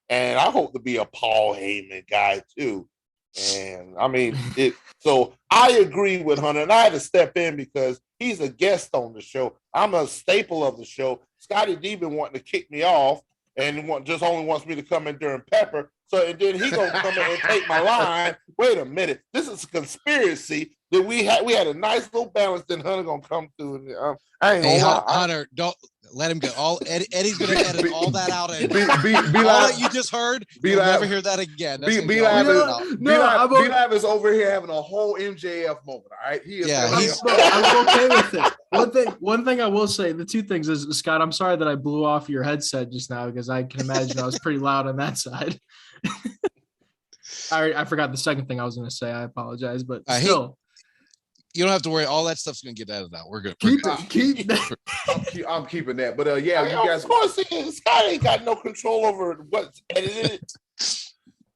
and I hope to be a Paul Heyman guy too. And I mean it. So I agree with Hunter, and I had to step in because he's a guest on the show. I'm a staple of the show. Scottie D been wanting to kick me off, and only wants me to come in during Pepper. So and then he gonna come in and take my line. Wait a minute, this is a conspiracy that we had a nice little balance. Then Hunter gonna come through. And, I ain't gonna lie. Hunter, don't. Let him go. Eddie's going to edit all that out. And Be all that you just heard, you'll never hear that again. B-Live is over here having a whole MJF moment. All right, he is. Yeah, I'm okay with it. One thing I will say, the two things is, Scott, I'm sorry that I blew off your headset just now because I can imagine I was pretty loud on that side. I forgot the second thing I was going to say. I apologize, but still. You don't have to worry. All that stuff's going to get edited out. We're good. Keep that. I'm keeping that. But you guys. Of course, Scott ain't got no control over what's edited.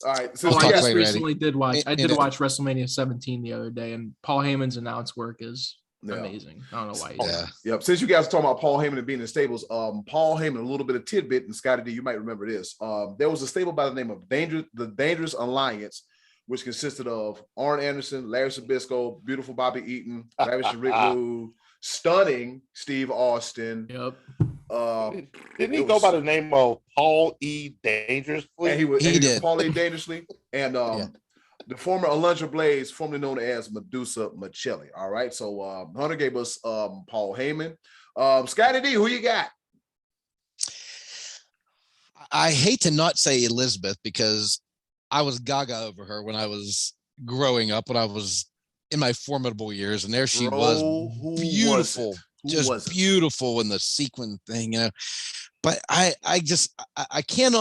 All right. So I just recently did watch. I did watch WrestleMania 17 the other day, and Paul Heyman's announce work is amazing. I don't know why. Yep. Since you guys are talking about Paul Heyman and being in stables, Paul Heyman, a little bit of tidbit, and Scottie D, you might remember this. There was a stable by the name of the Dangerous Alliance, which consisted of Arn Anderson, Larry Zbyszko, beautiful Bobby Eaton, Ravishing Rick Rude, stunning Steve Austin. Yep. Didn't he go by the name of Paul E. Dangerously? And he was Paul E. Dangerously. And the former Alundra Blaze, formerly known as Medusa Michelli. All right. So Hunter gave us Paul Heyman. Scottie D, who you got? I hate to not say Elizabeth because I was gaga over her when I was growing up, when I was in my formidable years, and there she was, beautiful, beautiful in the sequin thing, But I can't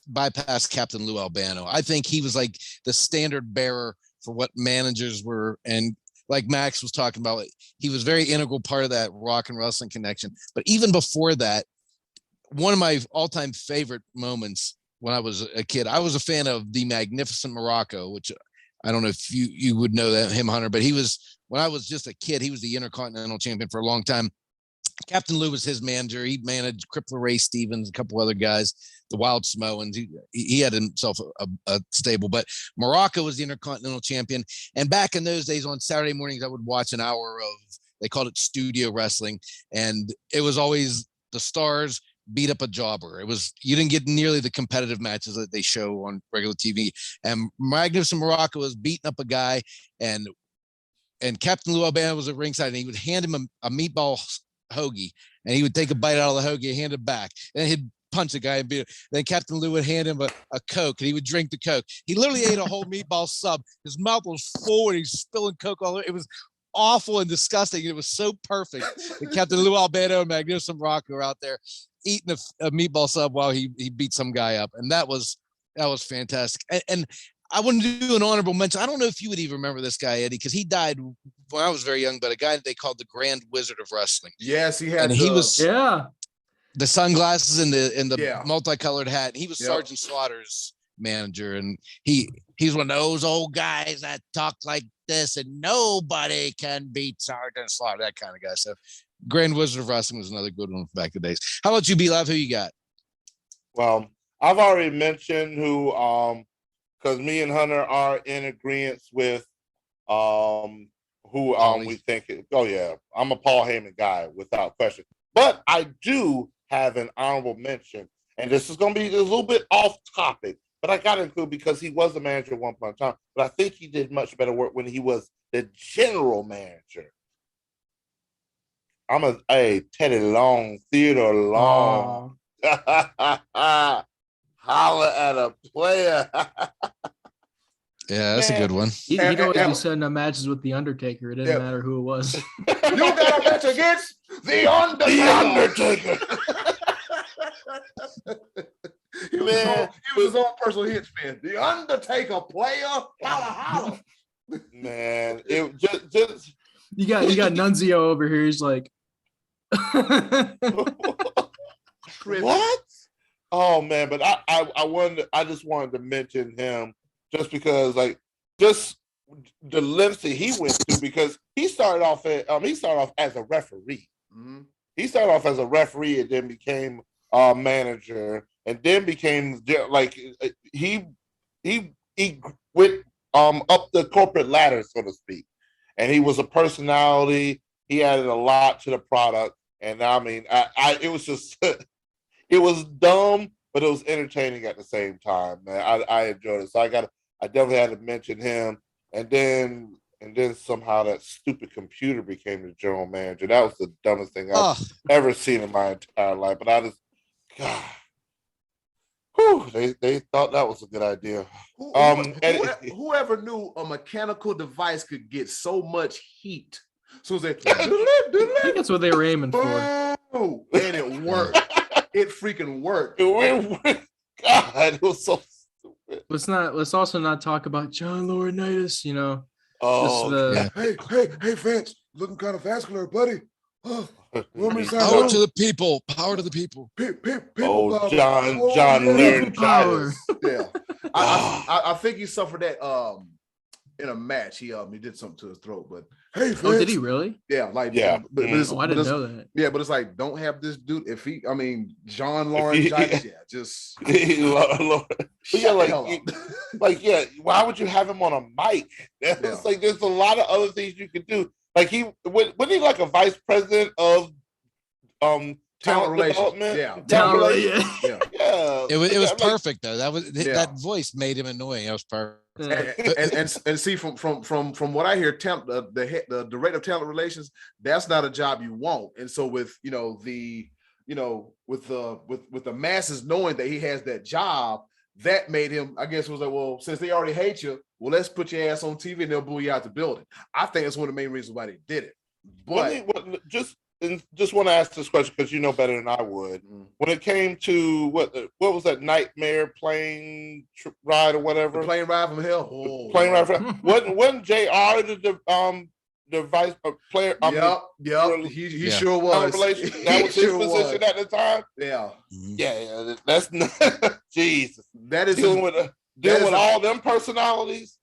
bypass Captain Lou Albano. I think he was like the standard bearer for what managers were, and like Max was talking about, he was very integral part of that rock and wrestling connection. But even before that, one of my all-time favorite moments when I was a kid, I was a fan of the Magnificent Muraco, which I don't know if you would know that him, Hunter, but he was, when I was just a kid, he was the Intercontinental Champion for a long time. Captain Lou was his manager. He managed Crippler Ray Stevens, a couple other guys, the Wild Samoans. He had himself a stable, but Muraco was the Intercontinental Champion. And back in those days on Saturday mornings, I would watch an hour of, they called it studio wrestling. And it was always the stars beat up a jobber. It was, you didn't get nearly the competitive matches that they show on regular TV. And Magnificent Muraco was beating up a guy, and Captain Lou Albano was at ringside, and he would hand him a meatball hoagie, and he would take a bite out of the hoagie and hand it back, and he'd punch the guy and beat him. Then Captain Lou would hand him a Coke, and he would drink the Coke. He literally ate a whole meatball sub. His mouth was full, and he's spilling Coke all over. It was awful and disgusting. It was so perfect that Captain Lou Albano and Magnificent Muraco were out there eating a meatball sub while he beat some guy up, and that was fantastic. And I want to do an honorable mention. I don't know if you would even remember this guy, Eddie, because he died when I was very young, but a guy that they called the Grand Wizard of Wrestling. Yes, he had. And he was the sunglasses and the multicolored hat. And he was Sergeant Slaughter's manager, and he's one of those old guys that talk like this, and nobody can beat Sergeant Slaughter, that kind of guy. So Grand Wizard of Wrestling was another good one from back in the days. How about you, B-Live? Who you got? Well, I've already mentioned who, because me and Hunter are in agreement with who we think. I'm a Paul Heyman guy without question. But I do have an honorable mention, and this is going to be a little bit off topic, but I got to include because he was the manager at one point in time. But I think he did much better work when he was the general manager. I'm a Teddy Long, Theodore Long. Holla at a player. Yeah, that's a good one. He'd always be setting up matches with The Undertaker. It didn't matter who it was. You got a match against The Undertaker. He was his own personal hitman. The Undertaker, player. Holla. Man, it just you got Nunzio over here. He's like, what? Oh man, but I just wanted to mention him just because, like, just the lengths that he went to, because he started off as a referee. Mm-hmm. He started off as a referee and then became a manager, and then became like he went up the corporate ladder, so to speak, and he was a personality. He added a lot to the product, and I mean, it was just it was dumb, but it was entertaining at the same time, man. I enjoyed it, so I definitely had to mention him. And then and then somehow that stupid computer became the general manager. That was the dumbest thing I've ever seen in my entire life. But I just, God, they thought that was a good idea. Whoever knew a mechanical device could get so much heat? So they, I think that's what they were aiming for. and it worked. It freaking worked. God, it was so stupid. Let's also not talk about John Laurinaitis, you know. Hey, Vince, looking kind of vascular, buddy. Power to the people. Power to the people. People John learned power. Yeah. I think he suffered that in a match. He did something to his throat, but hey, Vince. Oh, did he really? Yeah, I didn't know that. Yeah, but it's like, don't have this dude. John Laurinaitis, just why would you have him on a mic? It's like there's a lot of other things you could do. Like wasn't he like a vice president of talent development? Yeah. Yeah. It was perfect though. That voice made him annoying. That was perfect. And see from what I hear, the director of talent relations, that's not a job you want. And so with the masses knowing that he has that job, that made him, I guess, was like, well, since they already hate you, well, let's put your ass on TV and they'll boo you out the building. I think that's one of the main reasons why they did it. But just want to ask this question because you know better than I would. When it came to what was that nightmare plane ride or whatever? The plane ride from hell. Plane ride from hell. Wasn't JR the vice player? Yep. He sure was. That was his position at the time. Yeah. Yeah. That's not Jesus. That is dealing with all them personalities.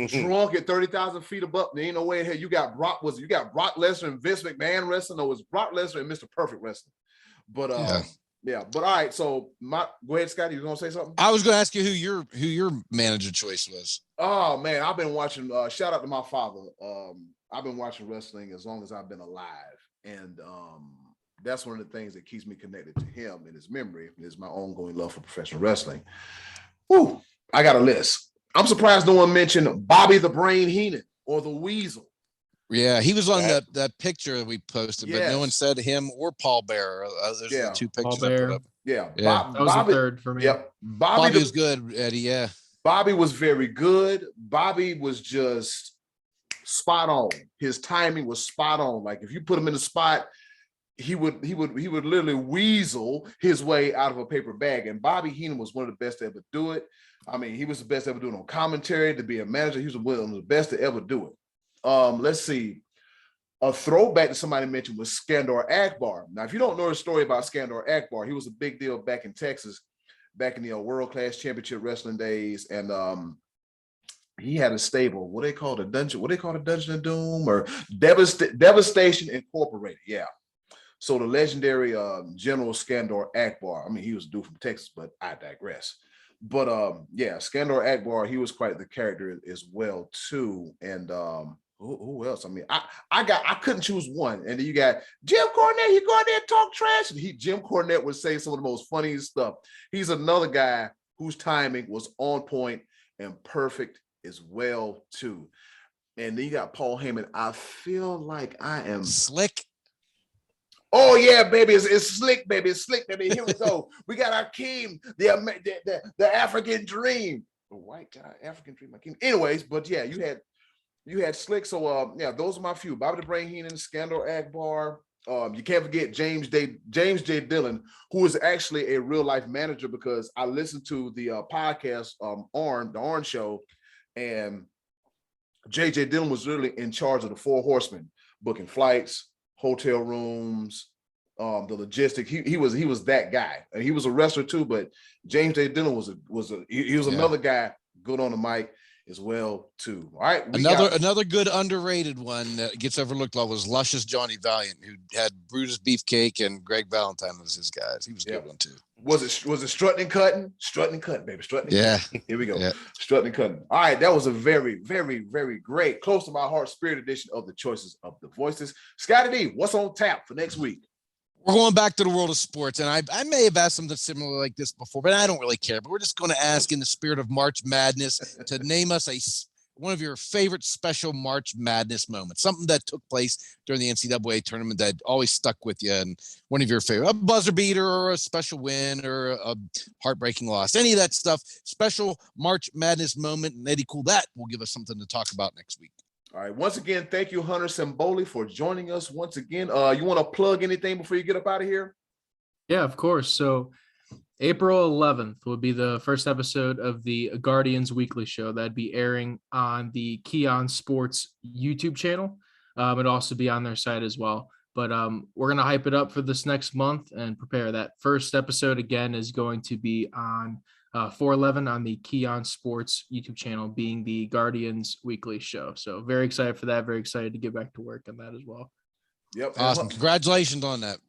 Drunk at 30,000 feet above. There ain't no way in hell you got Brock Lesnar and Vince McMahon wrestling, or was Brock Lesnar and Mr. Perfect wrestling? But But all right. So go ahead, Scotty. You gonna say something? I was gonna ask you who your manager choice was. Oh man, I've been watching. Shout out to my father. I've been watching wrestling as long as I've been alive, and that's one of the things that keeps me connected to him and his memory is my ongoing love for professional wrestling. Whew, I got a list. I'm surprised no one mentioned Bobby the Brain Heenan or the Weasel. Yeah, he was on that picture that we posted, but no one said him or Paul Bearer. There's the two pictures I put up. Yeah. That was the third for me. Yep. Bobby was good, Eddie. Yeah. Bobby was very good. Bobby was just spot on. His timing was spot on. Like if you put him in a spot, he would literally weasel his way out of a paper bag. And Bobby Heenan was one of the best to ever do it. I mean, he was the best to ever do it on commentary, to be a manager. He was one of the best to ever do it. Let's see. A throwback that somebody mentioned was Skandor Akbar. Now, if you don't know the story about Skandor Akbar, he was a big deal back in Texas, back in the World Class Championship Wrestling days. And he had a stable. What they call the Dungeon of Doom or Devastation Incorporated. Yeah. So the legendary General Skandor Akbar. I mean, he was a dude from Texas, but I digress. But Skandor Akbar, he was quite the character as well too. And who else? I mean, I couldn't choose one. And then you got Jim Cornette. He go out there and talk trash. And Jim Cornette would say some of the most funniest stuff. He's another guy whose timing was on point and perfect as well too. And then you got Paul Heyman. I feel like I am slick. Oh yeah, baby, it's slick, baby. It's slick, baby. Here we go. We got our king, the African dream, the white guy, African dream, my king. Anyways, but yeah, you had slick. So those are my few. Bobby the Brain Heenan, Skandor Akbar. You can't forget James J. Dillon, who is actually a real life manager because I listened to the podcast the Orange Show, and J.J. Dillon was really in charge of the Four Horsemen, booking flights, hotel rooms, the logistics. He was that guy, and he was a wrestler too. But James J. Dillon was another guy good on the mic as well too. All right, another good underrated one that gets overlooked a lot was Luscious Johnny Valiant, who had Brutus Beefcake and Greg Valentine as his guys. He was a good one too. Was it strutting and cutting? Strutting and cutting, baby. Strutting. Yeah. Here we go. Yeah. Strutting and cutting. All right, that was a very, very, very great, close to my heart, spirit edition of the Choices of the Voices. Scottie D, what's on tap for next week? We're going back to the world of sports, and I may have asked something similar like this before, but I don't really care. But we're just going to ask, in the spirit of March Madness, to name us one of your favorite special March Madness moments, something that took place during the NCAA tournament that always stuck with you, and one of your favorite, a buzzer beater or a special win or a heartbreaking loss, any of that stuff, special March Madness moment, and Eddie Cool that will give us something to talk about next week. All right. Once again, thank you, Hunter Simboli, for joining us once again. You want to plug anything before you get up out of here? Yeah, of course. So April 11th will be the first episode of the Guardians Weekly Show. That'd be airing on the Keon Sports YouTube channel. It'll also be on their site as well. But we're going to hype it up for this next month and prepare. That first episode, again, is going to be on 4/11 on the Keon Sports YouTube channel, being the Guardians Weekly Show. So very excited for that. Very excited to get back to work on that as well. Yep. Awesome. Congratulations on that.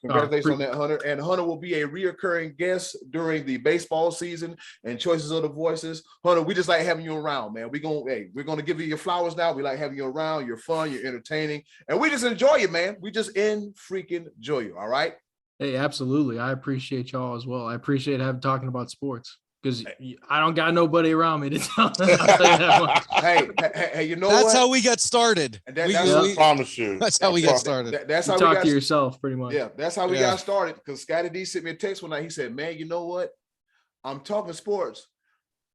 Congratulations on that, Hunter. And Hunter will be a reoccurring guest during the baseball season and Choices of the Voices. Hunter, we just like having you around, man. We're gonna give you your flowers now. We like having you around. You're fun, you're entertaining, and we just enjoy you, man. We just enjoy you. All right. Hey, absolutely. I appreciate y'all as well. I appreciate talking about sports, because I don't got nobody around me to tell them. I'll tell you that much. Hey, you know That's what? how we got started. And I promise you. That's how we got started. That's You how we talk got to yourself, pretty much. Yeah, that's how we got started. Because Scottie D sent me a text one night. He said, "Man, you know what? I'm talking sports,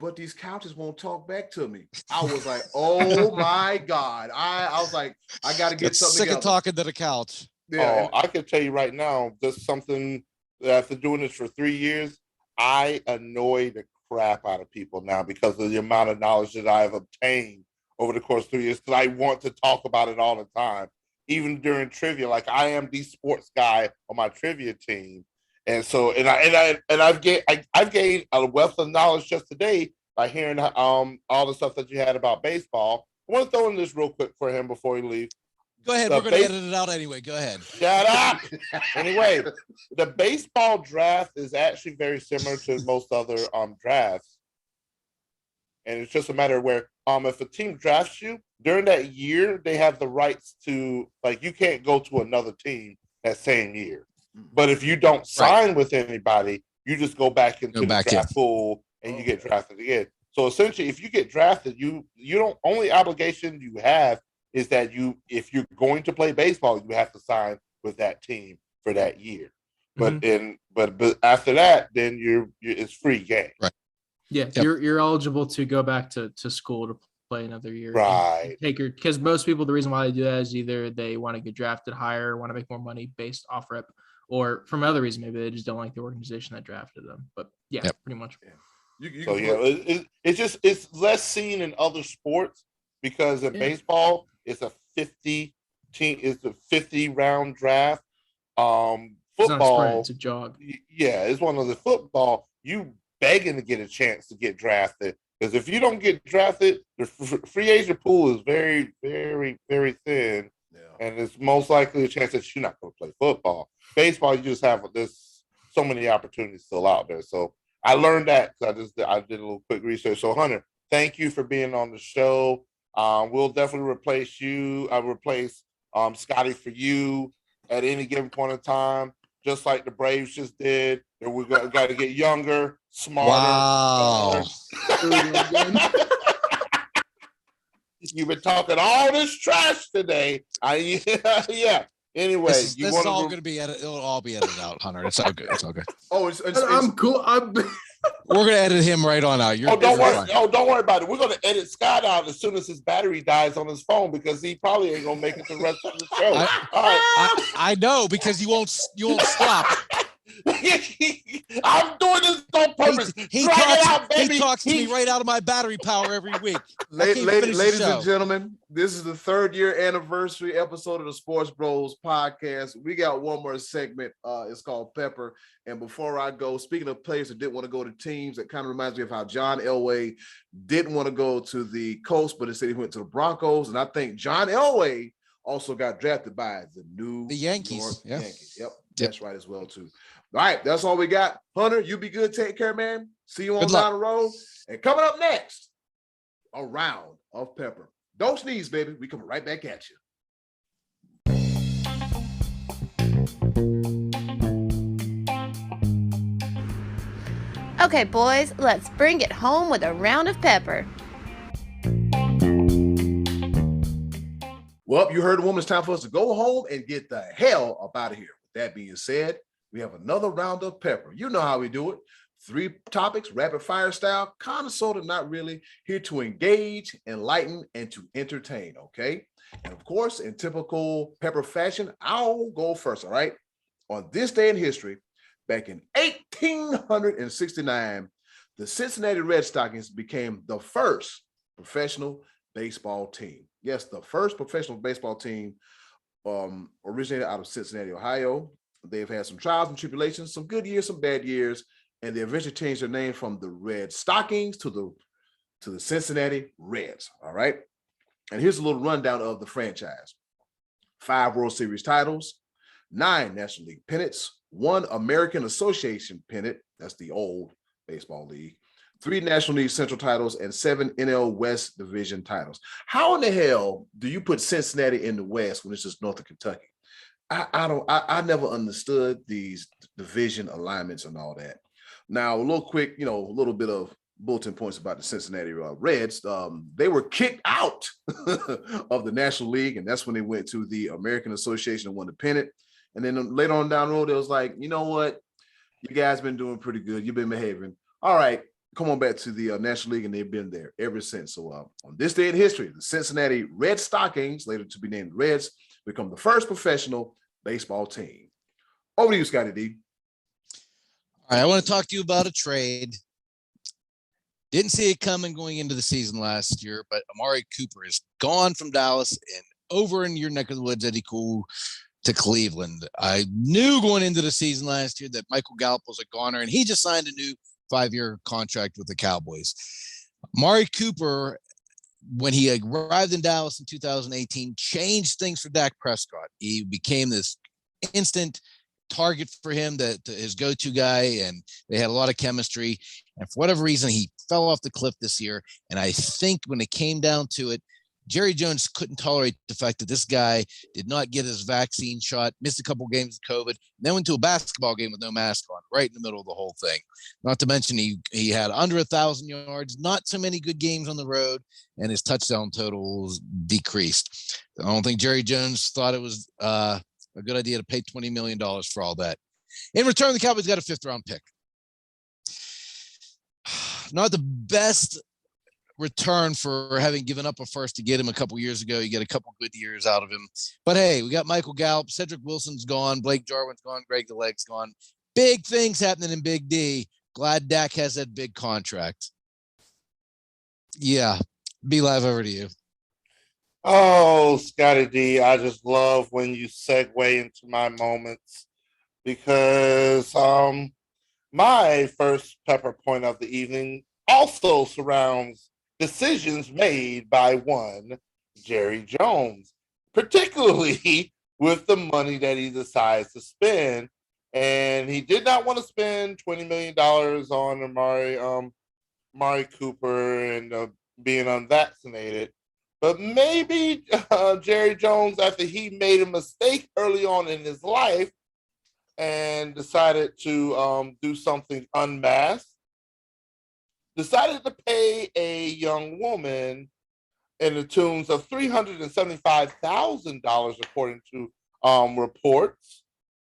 but these couches won't talk back to me." I was like, "Oh my God!" I was like, "I got to get something sick together." of talking to the couch. Yeah, I can tell you right now, just something after doing this for 3 years, I annoy the crap out of people now because of the amount of knowledge that I've obtained over the course of 3 years, because I want to talk about it all the time, even during trivia. Like, I am the sports guy on my trivia team, and so I've gained a wealth of knowledge just today by hearing all the stuff that you had about baseball. I want to throw in this real quick for him before he leaves. Go ahead. We're going to edit it out anyway. Go ahead. Shut up. Anyway, the baseball draft is actually very similar to most other drafts. And it's just a matter of where if a team drafts you, during that year, they have the rights to, like, you can't go to another team that same year. But if you don't sign with anybody, you just go back into the draft pool and you get drafted again. So essentially, if you get drafted, you don't, only obligation you have is that if you're going to play baseball, you have to sign with that team for that year. But but after that, then it's free game. Right. Yeah, you're eligible to go back to school to play another year. Right. Because most people, the reason why they do that is either they want to get drafted higher, want to make more money based off rep, or from other reason, maybe they just don't like the organization that drafted them. But pretty much. Yeah. It's less seen in other sports, because in baseball it's a 50 round draft. Football, it's not a sprint, it's a jog. Yeah, it's one of the football. You begging to get a chance to get drafted, because if you don't get drafted, the free agent pool is very, very, very thin, and it's most likely a chance that you're not going to play football. Baseball, you just have so many opportunities still out there. So I learned that because I did a little quick research. So Hunter, thank you for being on the show. We'll definitely replace you. I'll replace Scotty for you at any given point in time, just like the Braves just did. And we got to get younger, smarter. Wow. You've been talking all this trash today. Yeah. Anyway, this is all going to be edited. It'll all be edited out, Hunter. It's all good. It's all good. Oh, I'm cool. We're going to edit him right on out. Don't worry about it. We're going to edit Scott out as soon as his battery dies on his phone, because he probably ain't going to make it the rest of the show. I know, because you won't stop. I'm doing this on purpose. He talks to me right out of my battery power every week. Ladies and gentlemen, this is the 3rd year anniversary episode of the Sports Bros podcast. We got one more segment. It's called Pepper. And before I go, speaking of players that didn't want to go to teams, it kind of reminds me of how John Elway didn't want to go to the Colts, but instead he went to the Broncos. And I think John Elway also got drafted by the Yankees. Yankees. Yep, that's right as well too. All right, that's all we got. Hunter, you be good. Take care, man. See you on down the road. And coming up next, a round of Pepper. Don't sneeze, baby. We coming right back at you. Okay, boys, let's bring it home with a round of pepper. Well, you heard the woman. It's time for us to go home and get the hell up out of here. With that being said, we have another round of pepper. You know how we do it. 3 topics, rapid fire style, kind of, sort of, not really. Here to engage, enlighten, and to entertain, okay? And of course, in typical pepper fashion, I'll go first, all right? On this day in history, back in 1869, the Cincinnati Red Stockings became the first professional baseball team. Yes, the first professional baseball team originated out of Cincinnati, Ohio. They've had some trials and tribulations, some good years, some bad years, and they eventually changed their name from the Red Stockings to the Cincinnati Reds. All right. And here's a little rundown of the franchise: 5 World Series titles, 9 National League pennants, 1 American Association pennant, that's the old baseball league, 3 National League Central titles, and 7 NL West Division titles. How in the hell do you put Cincinnati in the West when it's just north of Kentucky? I never understood these division alignments and all that. Now, a little quick, a little bit of bulletin points about the Cincinnati Reds. They were kicked out of the National League, and that's when they went to the American Association and won the pennant. And then later on down the road, it was like, you know what? You guys been doing pretty good. You've been behaving. All right, come on back to the National League, and they've been there ever since. So on this day in history, the Cincinnati Red Stockings, later to be named Reds, become the first professional baseball team. Over to you, Scottie D. All right, I want to talk to you about a trade. Didn't see it coming going into the season last year, but Amari Cooper is gone from Dallas and over in your neck of the woods, Eddy Cool, to Cleveland. I knew going into the season last year that Michael Gallup was a goner, and he just signed a new 5-year contract with the Cowboys. Amari Cooper, when he arrived in Dallas in 2018, changed things for Dak Prescott. He became this instant target for him, his go-to guy, and they had a lot of chemistry. And for whatever reason, he fell off the cliff this year. And I think when it came down to it, Jerry Jones couldn't tolerate the fact that this guy did not get his vaccine shot, missed a couple games of COVID, then went to a basketball game with no mask on, right in the middle of the whole thing. Not to mention he had under 1,000 yards, not so many good games on the road, and his touchdown totals decreased. I don't think Jerry Jones thought it was a good idea to pay $20 million for all that. In return, the Cowboys got a 5th-round pick. Not the best return for having given up a first to get him a couple years ago. You get a couple good years out of him. But hey, we got Michael Gallup, Cedric Wilson's gone, Blake Jarwin's gone, Greg the Leg's gone. Big things happening in Big D. Glad Dak has that big contract. Yeah, be live over to you. Oh, Scottie D, I just love when you segue into my moments because my first pepper point of the evening also surrounds decisions made by one Jerry Jones, particularly with the money that he decides to spend. And he did not want to spend $20 million on Amari Cooper and being unvaccinated. But maybe Jerry Jones, after he made a mistake early on in his life and decided to do something unmasked, decided to pay a young woman in the tunes of $375,000, according to reports,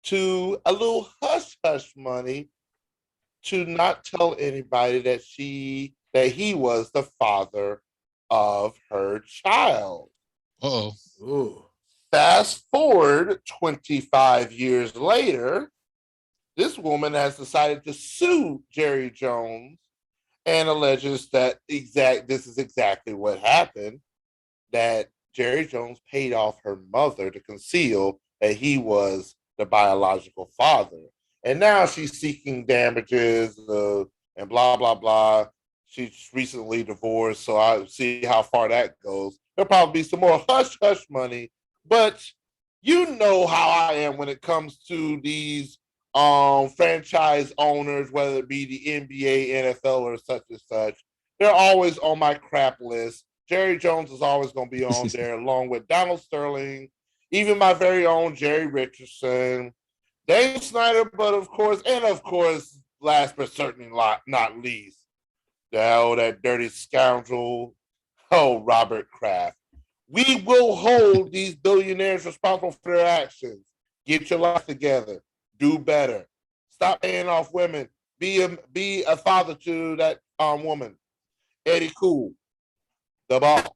to a little hush-hush money to not tell anybody that he was the father of her child. Uh-oh. Fast forward 25 years later, this woman has decided to sue Jerry Jones and alleges that this is exactly what happened, that Jerry Jones paid off her mother to conceal that he was the biological father. And now she's seeking damages and blah, blah, blah. She's recently divorced, so I'll see how far that goes. There'll probably be some more hush-hush money, but you know how I am when it comes to these franchise owners, whether it be the NBA, NFL, or such and such. They're always on my crap list. Jerry Jones is always going to be on there, along with Donald Sterling, even my very own Jerry Richardson, Dave Snyder, of course, last but certainly not least, that dirty scoundrel, Robert Kraft. We will hold these billionaires responsible for their actions. Get your life together. Do better. Stop paying off women. Be a father to that woman. Eddy Cool, the ball.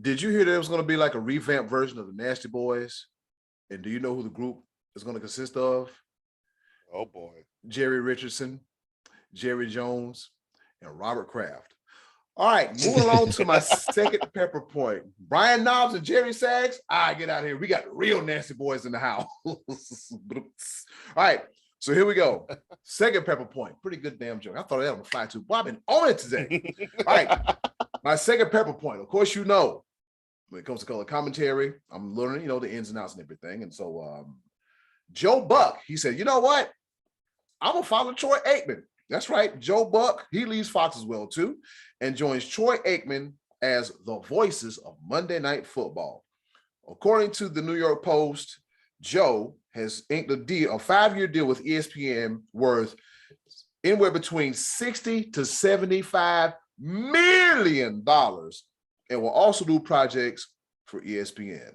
Did you hear there was going to be like a revamped version of the Nasty Boys? And do you know who the group is going to consist of? Oh boy. Jerry Richardson, Jerry Jones, and Robert Kraft. All right, moving along to my second pepper point. Brian Knobs and Jerry Sags. Get out of here. We got real Nasty Boys in the house. All right, so here we go. Second pepper point. Pretty good damn joke. I thought that would fly too. Boy, I've been on it today. All right, my second pepper point. Of course, you know, when it comes to color commentary, I'm learning, the ins and outs and everything. And so Joe Buck, he said, you know what? I'm going to follow Troy Aikman. That's right. Joe Buck, he leaves Fox as well, too, and joins Troy Aikman as the voices of Monday Night Football. According to the New York Post, Joe has inked a 5-year deal with ESPN worth anywhere between $60 to $75 million and will also do projects for ESPN.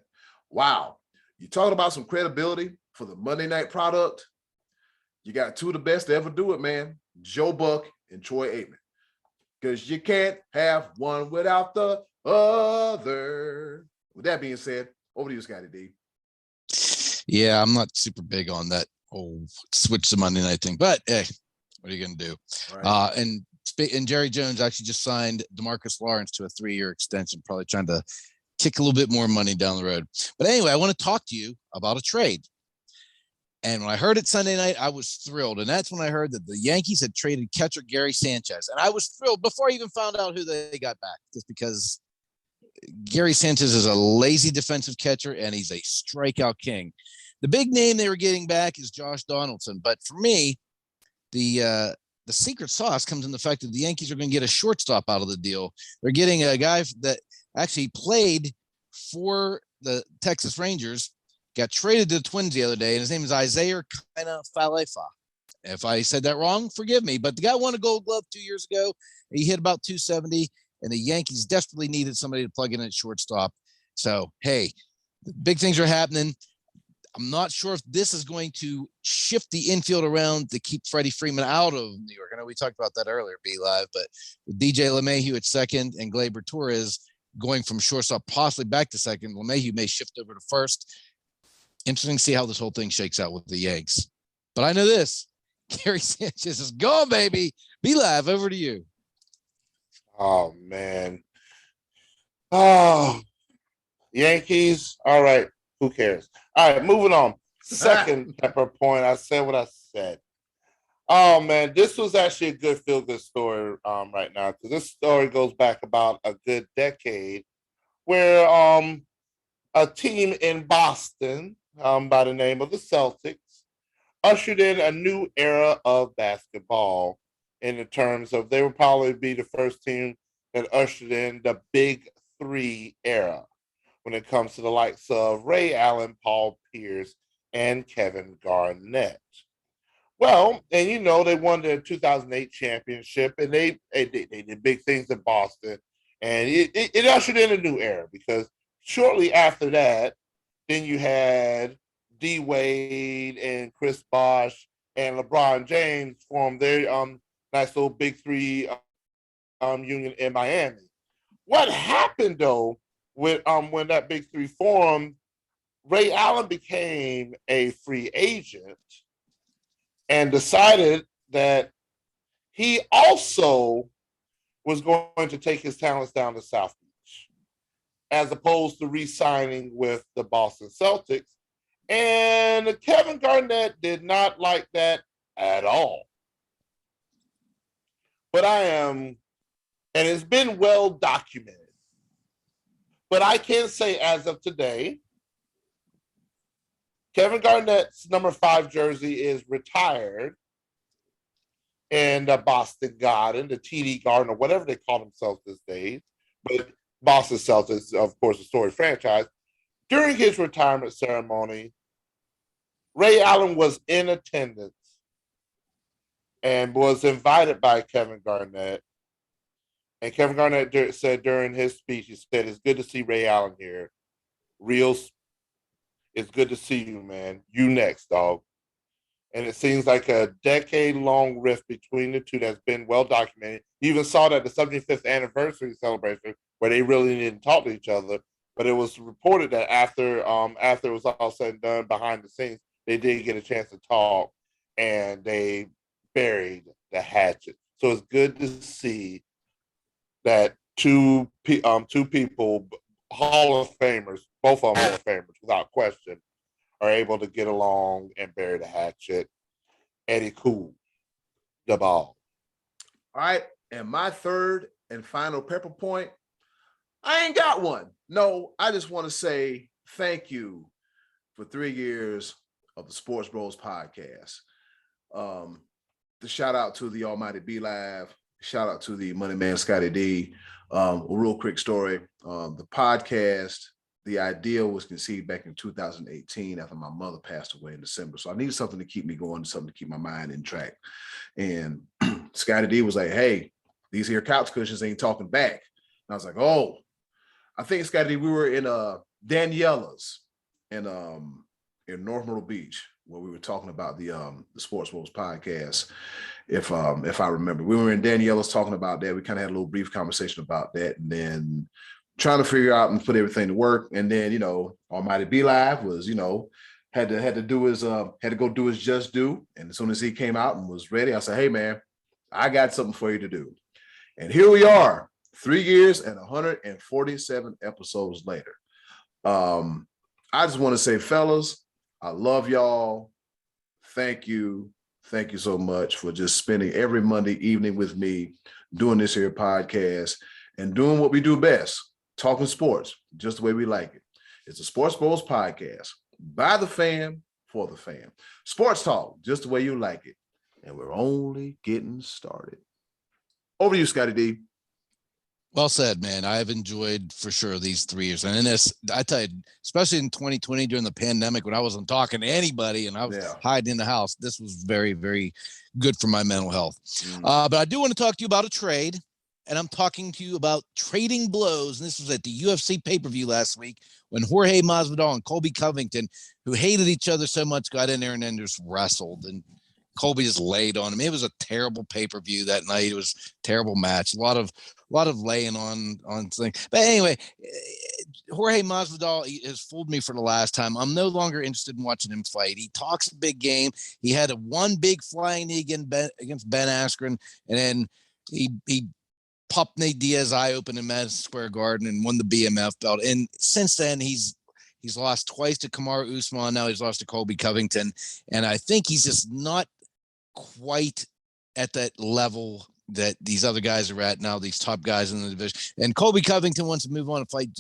Wow. You talking about some credibility for the Monday night product? You got two of the best to ever do it, man. Joe Buck and Troy Aikman. Because you can't have one without the other. With that being said, over to you, Scottie D. Yeah, I'm not super big on that whole switch to Monday night thing, but hey, what are you going to do? Right. And Jerry Jones actually just signed DeMarcus Lawrence to a 3-year extension, probably trying to kick a little bit more money down the road. But anyway, I want to talk to you about a trade. And when I heard it Sunday night, I was thrilled. And that's when I heard that the Yankees had traded catcher Gary Sanchez. And I was thrilled before I even found out who they got back, just because Gary Sanchez is a lazy defensive catcher and he's a strikeout king. The big name they were getting back is Josh Donaldson. But for me, the secret sauce comes in the fact that the Yankees are going to get a shortstop out of the deal. They're getting a guy that actually played for the Texas Rangers, got traded to the Twins the other day, and his name is Isaiah Falefa. If I said that wrong, forgive me. But the guy won a Gold Glove 2 years ago. He hit about 270, and the Yankees desperately needed somebody to plug in at shortstop. So, hey, the big things are happening. I'm not sure if this is going to shift the infield around to keep Freddie Freeman out of New York. I know we talked about that earlier, B-Live, but with DJ LeMahieu at second and Gleyber Torres going from shortstop possibly back to second, LeMahieu may shift over to first. Interesting to see how this whole thing shakes out with the Yanks. But I know this. Gary Sanchez is gone, baby. B-Live, over to you. Oh, man. Oh, Yankees. All right. Who cares? All right, moving on. Second pepper point. I said what I said. Oh, man. This was actually a good feel-good story right now, because this story goes back about a good decade where a team in Boston by the name of the Celtics ushered in a new era of basketball in the terms of they would probably be the first team that ushered in the Big Three era when it comes to the likes of Ray Allen, Paul Pierce, and Kevin Garnett. Well, and they won the 2008 championship, and they did big things in Boston, and it ushered in a new era, because shortly after that, then you had D Wade and Chris Bosh and LeBron James form their nice little Big Three union in Miami. What happened though with when that Big Three formed, Ray Allen became a free agent and decided that he also was going to take his talents down to South Beach, as opposed to re-signing with the Boston Celtics. And Kevin Garnett did not like that at all. But and it's been well documented, but I can say as of today, Kevin Garnett's number 5 jersey is retired in the Boston Garden, the TD Garden, or whatever they call themselves these days. But Boston Celtics, of course, a storied franchise. During his retirement ceremony, Ray Allen was in attendance and was invited by Kevin Garnett And Kevin Garnett said during his speech, he said, "It's good to see Ray Allen here. Real, it's good to see you, man. You next, dog." And it seems like a decade-long rift between the two that's been well documented. You even saw that at the 75th anniversary celebration where they really didn't talk to each other. But it was reported that after it was all said and done behind the scenes, they did get a chance to talk, and they buried the hatchet. So it's good to see that two people, Hall of Famers, both of them Hall of Famers without question, are able to get along and bury the hatchet. Eddy cool the ball. All right. And my third and final pepper point, I ain't got one. No, I just want to say thank you for 3 years of the Sports Bros podcast. The shout out to the Almighty B Live. Shout out to the Money Man Scottie D. A real quick story. The podcast, the idea was conceived back in 2018 after my mother passed away in December. So I needed something to keep me going, something to keep my mind in track. And Scottie D was like, "Hey, these here couch cushions ain't talking back." And I was like, "Oh, I think Scottie D, we were in Daniela's in North Myrtle Beach where we were talking about the Sports Bros podcast. If I remember, we were in Daniela's talking about that. We kind of had a little brief conversation about that, and then trying to figure out and put everything to work. And then, Almighty B Live was, had to go do his just due. And as soon as he came out and was ready, I said, "Hey man, I got something for you to do." And here we are, 3 years and 147 episodes later. I just want to say, fellas, I love y'all. Thank you. Thank you so much for just spending every Monday evening with me, doing this here podcast and doing what we do best, talking sports, just the way we like it. It's a Sports Bros podcast, by the fan, for the fan. Sports talk, just the way you like it. And we're only getting started. Over to you, Scottie D. Well said, man. I've enjoyed for sure these 3 years. And in this, I tell you, especially in 2020 during the pandemic when I wasn't talking to anybody and I was hiding in the house, this was very, very good for my mental health. But I do want to talk to you about a trade. And I'm talking to you about trading blows. And this was at the UFC pay-per-view last week when Jorge Masvidal and Colby Covington, who hated each other so much, got in there and then just wrestled. And Colby just laid on him. It was a terrible pay-per-view that night. It was a terrible match. A lot of laying on things. But anyway, Jorge Masvidal has fooled me for the last time. I'm no longer interested in watching him fight. He talks a big game. He had one big flying knee against Ben Askren, and then he popped Nate Diaz's eye open in Madison Square Garden and won the BMF belt. And since then, he's lost twice to Kamaru Usman. Now he's lost to Colby Covington. And I think he's just not quite at that level that these other guys are at now, these top guys in the division. And Colby Covington wants to move on and fight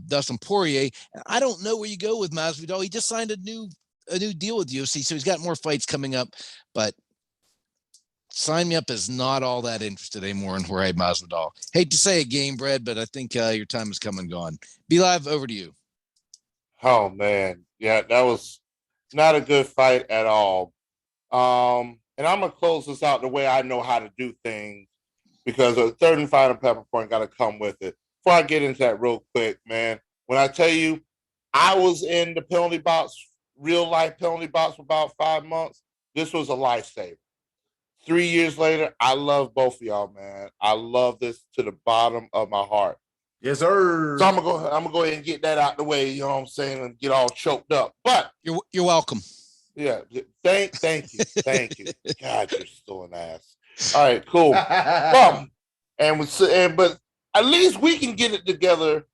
Dustin Poirier. I don't know where you go with Masvidal. He just signed a new deal with UFC, so he's got more fights coming up. But sign me up is not all that interested anymore in Jorge Masvidal. Hate to say it, Game Bread, but I think your time has come and gone. Be Live, over to you. Oh, man. Yeah, that was not a good fight at all. And I'm going to close this out the way I know how to do things because a third and final pepper point got to come with it. Before I get into that real quick, man, when I tell you I was in the penalty box, real life penalty box for about 5 months, this was a lifesaver. 3 years later, I love both of y'all, man. I love this to the bottom of my heart. Yes, sir. So I'm gonna go ahead and get that out the way, you know what I'm saying, and get all choked up. But you're welcome. Yeah, thank you. God, you're still an ass. All right, cool. Well, but at least we can get it together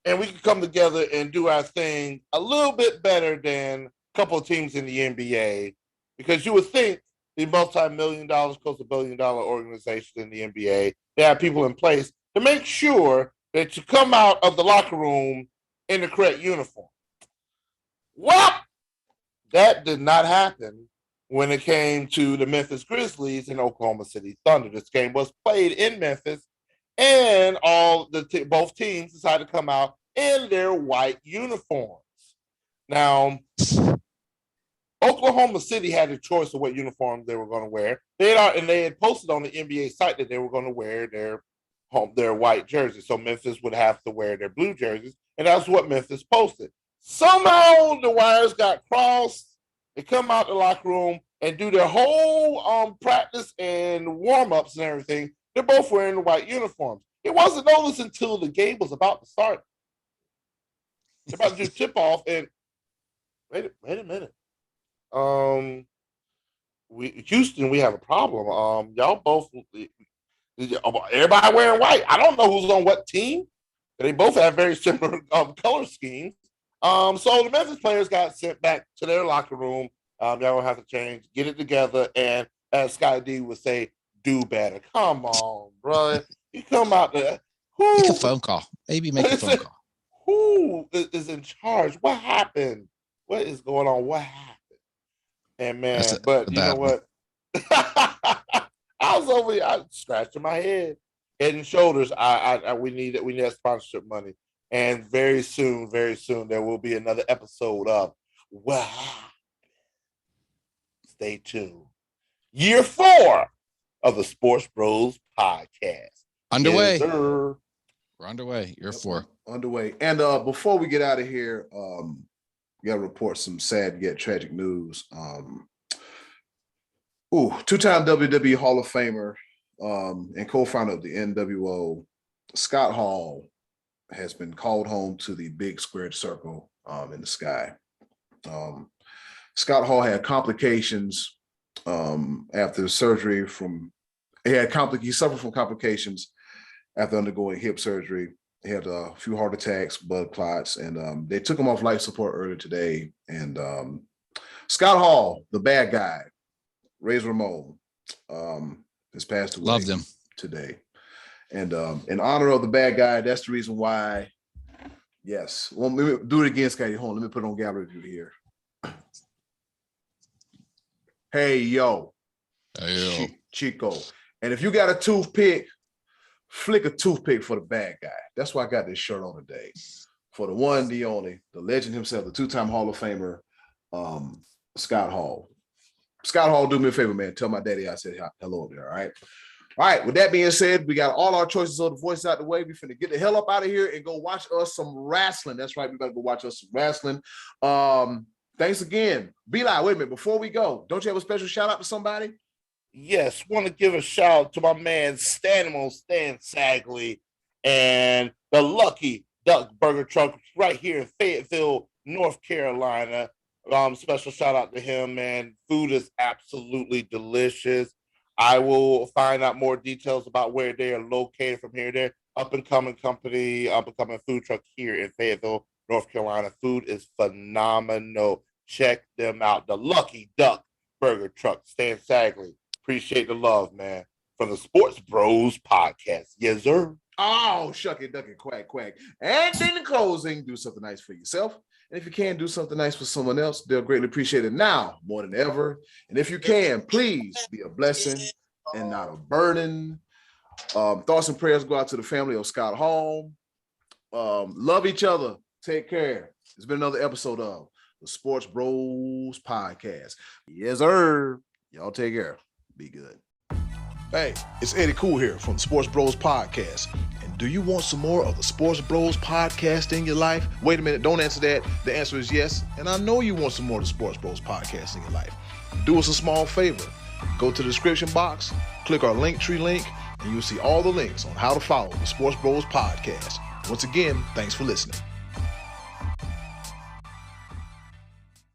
and we can come together and do our thing a little bit better than a couple of teams in the NBA, because you would think the multi-million-dollar, close to $1 billion organization in the NBA, they have people in place to make sure that you come out of the locker room in the correct uniform. Well, that did not happen when it came to the Memphis Grizzlies and Oklahoma City Thunder. This game was played in Memphis, and both teams decided to come out in their white uniforms. Now, Oklahoma City had a choice of what uniforms they were going to wear. They had posted on the NBA site that they were going to wear their white jerseys. So Memphis would have to wear their blue jerseys, and that's what Memphis posted. Somehow the wires got crossed. They come out the locker room and do their whole practice and warm-ups and everything. They're both wearing the white uniforms. It wasn't noticed until the game was about to start. They're about to do tip-off, and wait a minute. Houston, we have a problem. Y'all both, everybody wearing white. I don't know who's on what team. They both have very similar color schemes. So the Memphis players got sent back to their locker room. Y'all will have to change, get it together, and as Scottie D would say, do better. Come on, bro. You come out there. Make a phone call. Maybe make a phone call. Who is in charge? What happened? What is going on? What happened? And man, but you know what? I was over here, I was scratching my head and shoulders. We need that sponsorship money. And very soon, there will be another episode of What Happened. Stay tuned. Year 4 of the Sports Bros podcast. Underway. Yes, we're underway. Year 4. Underway. And before we get out of here, we got to report some sad yet tragic news. Two-time WWE Hall of Famer and co-founder of the NWO, Scott Hall, has been called home to the big squared circle in the sky. Scott Hall had complications after surgery he suffered from complications after undergoing hip surgery. He had a few heart attacks, blood clots, and they took him off life support earlier today. And Scott Hall, the bad guy, Razor Ramon, has passed away. Loved him today. And in honor of the bad guy, that's the reason why. Yes. Well, let me do it again, Scotty. Hold on. Let me put it on gallery view here. Hey, yo. Chico. And if you got a toothpick, flick a toothpick for the bad guy. That's why I got this shirt on today. For the one, the only, the legend himself, the two-time Hall of Famer, Scott Hall. Scott Hall, do me a favor, man. Tell my daddy I said hello there, all right? All right, with that being said, we got all our choices of the voice out the way. We finna get the hell up out of here and go watch us some wrestling. That's right, we gotta go watch us some wrestling. Thanks again. Be-Li, wait a minute, before we go, don't you have a special shout out to somebody? Yes, want to give a shout out to my man Stan Sagley and the Lucky Duck Burger Truck right here in Fayetteville, North Carolina. Special shout out to him, man. Food is absolutely delicious. I will find out more details about where they are located from here. They're up-and-coming company, up-and-coming food truck here in Fayetteville, North Carolina. Food is phenomenal. Check them out. The Lucky Duck Burger Truck, Stan Sagley. Appreciate the love, man. From the Sports Bros podcast. Yes, sir. Oh, shuck it, duck it, quack, quack. And in the closing, do something nice for yourself. And if you can do something nice for someone else, they'll greatly appreciate it now more than ever. And if you can, please be a blessing and not a burden. Thoughts and prayers go out to the family of Scott Hall. Love each other. Take care. It's been another episode of the Sports Bros podcast. Yes, sir. Y'all take care. Be good. Hey, it's Eddy Cool here from the Sports Bros podcast. And do you want some more of the Sports Bros podcast in your life? Wait a minute, don't answer that. The answer is yes. And I know you want some more of the Sports Bros podcast in your life. Do us a small favor. Go to the description box, click our Linktree link, and you'll see all the links on how to follow the Sports Bros podcast. Once again, thanks for listening.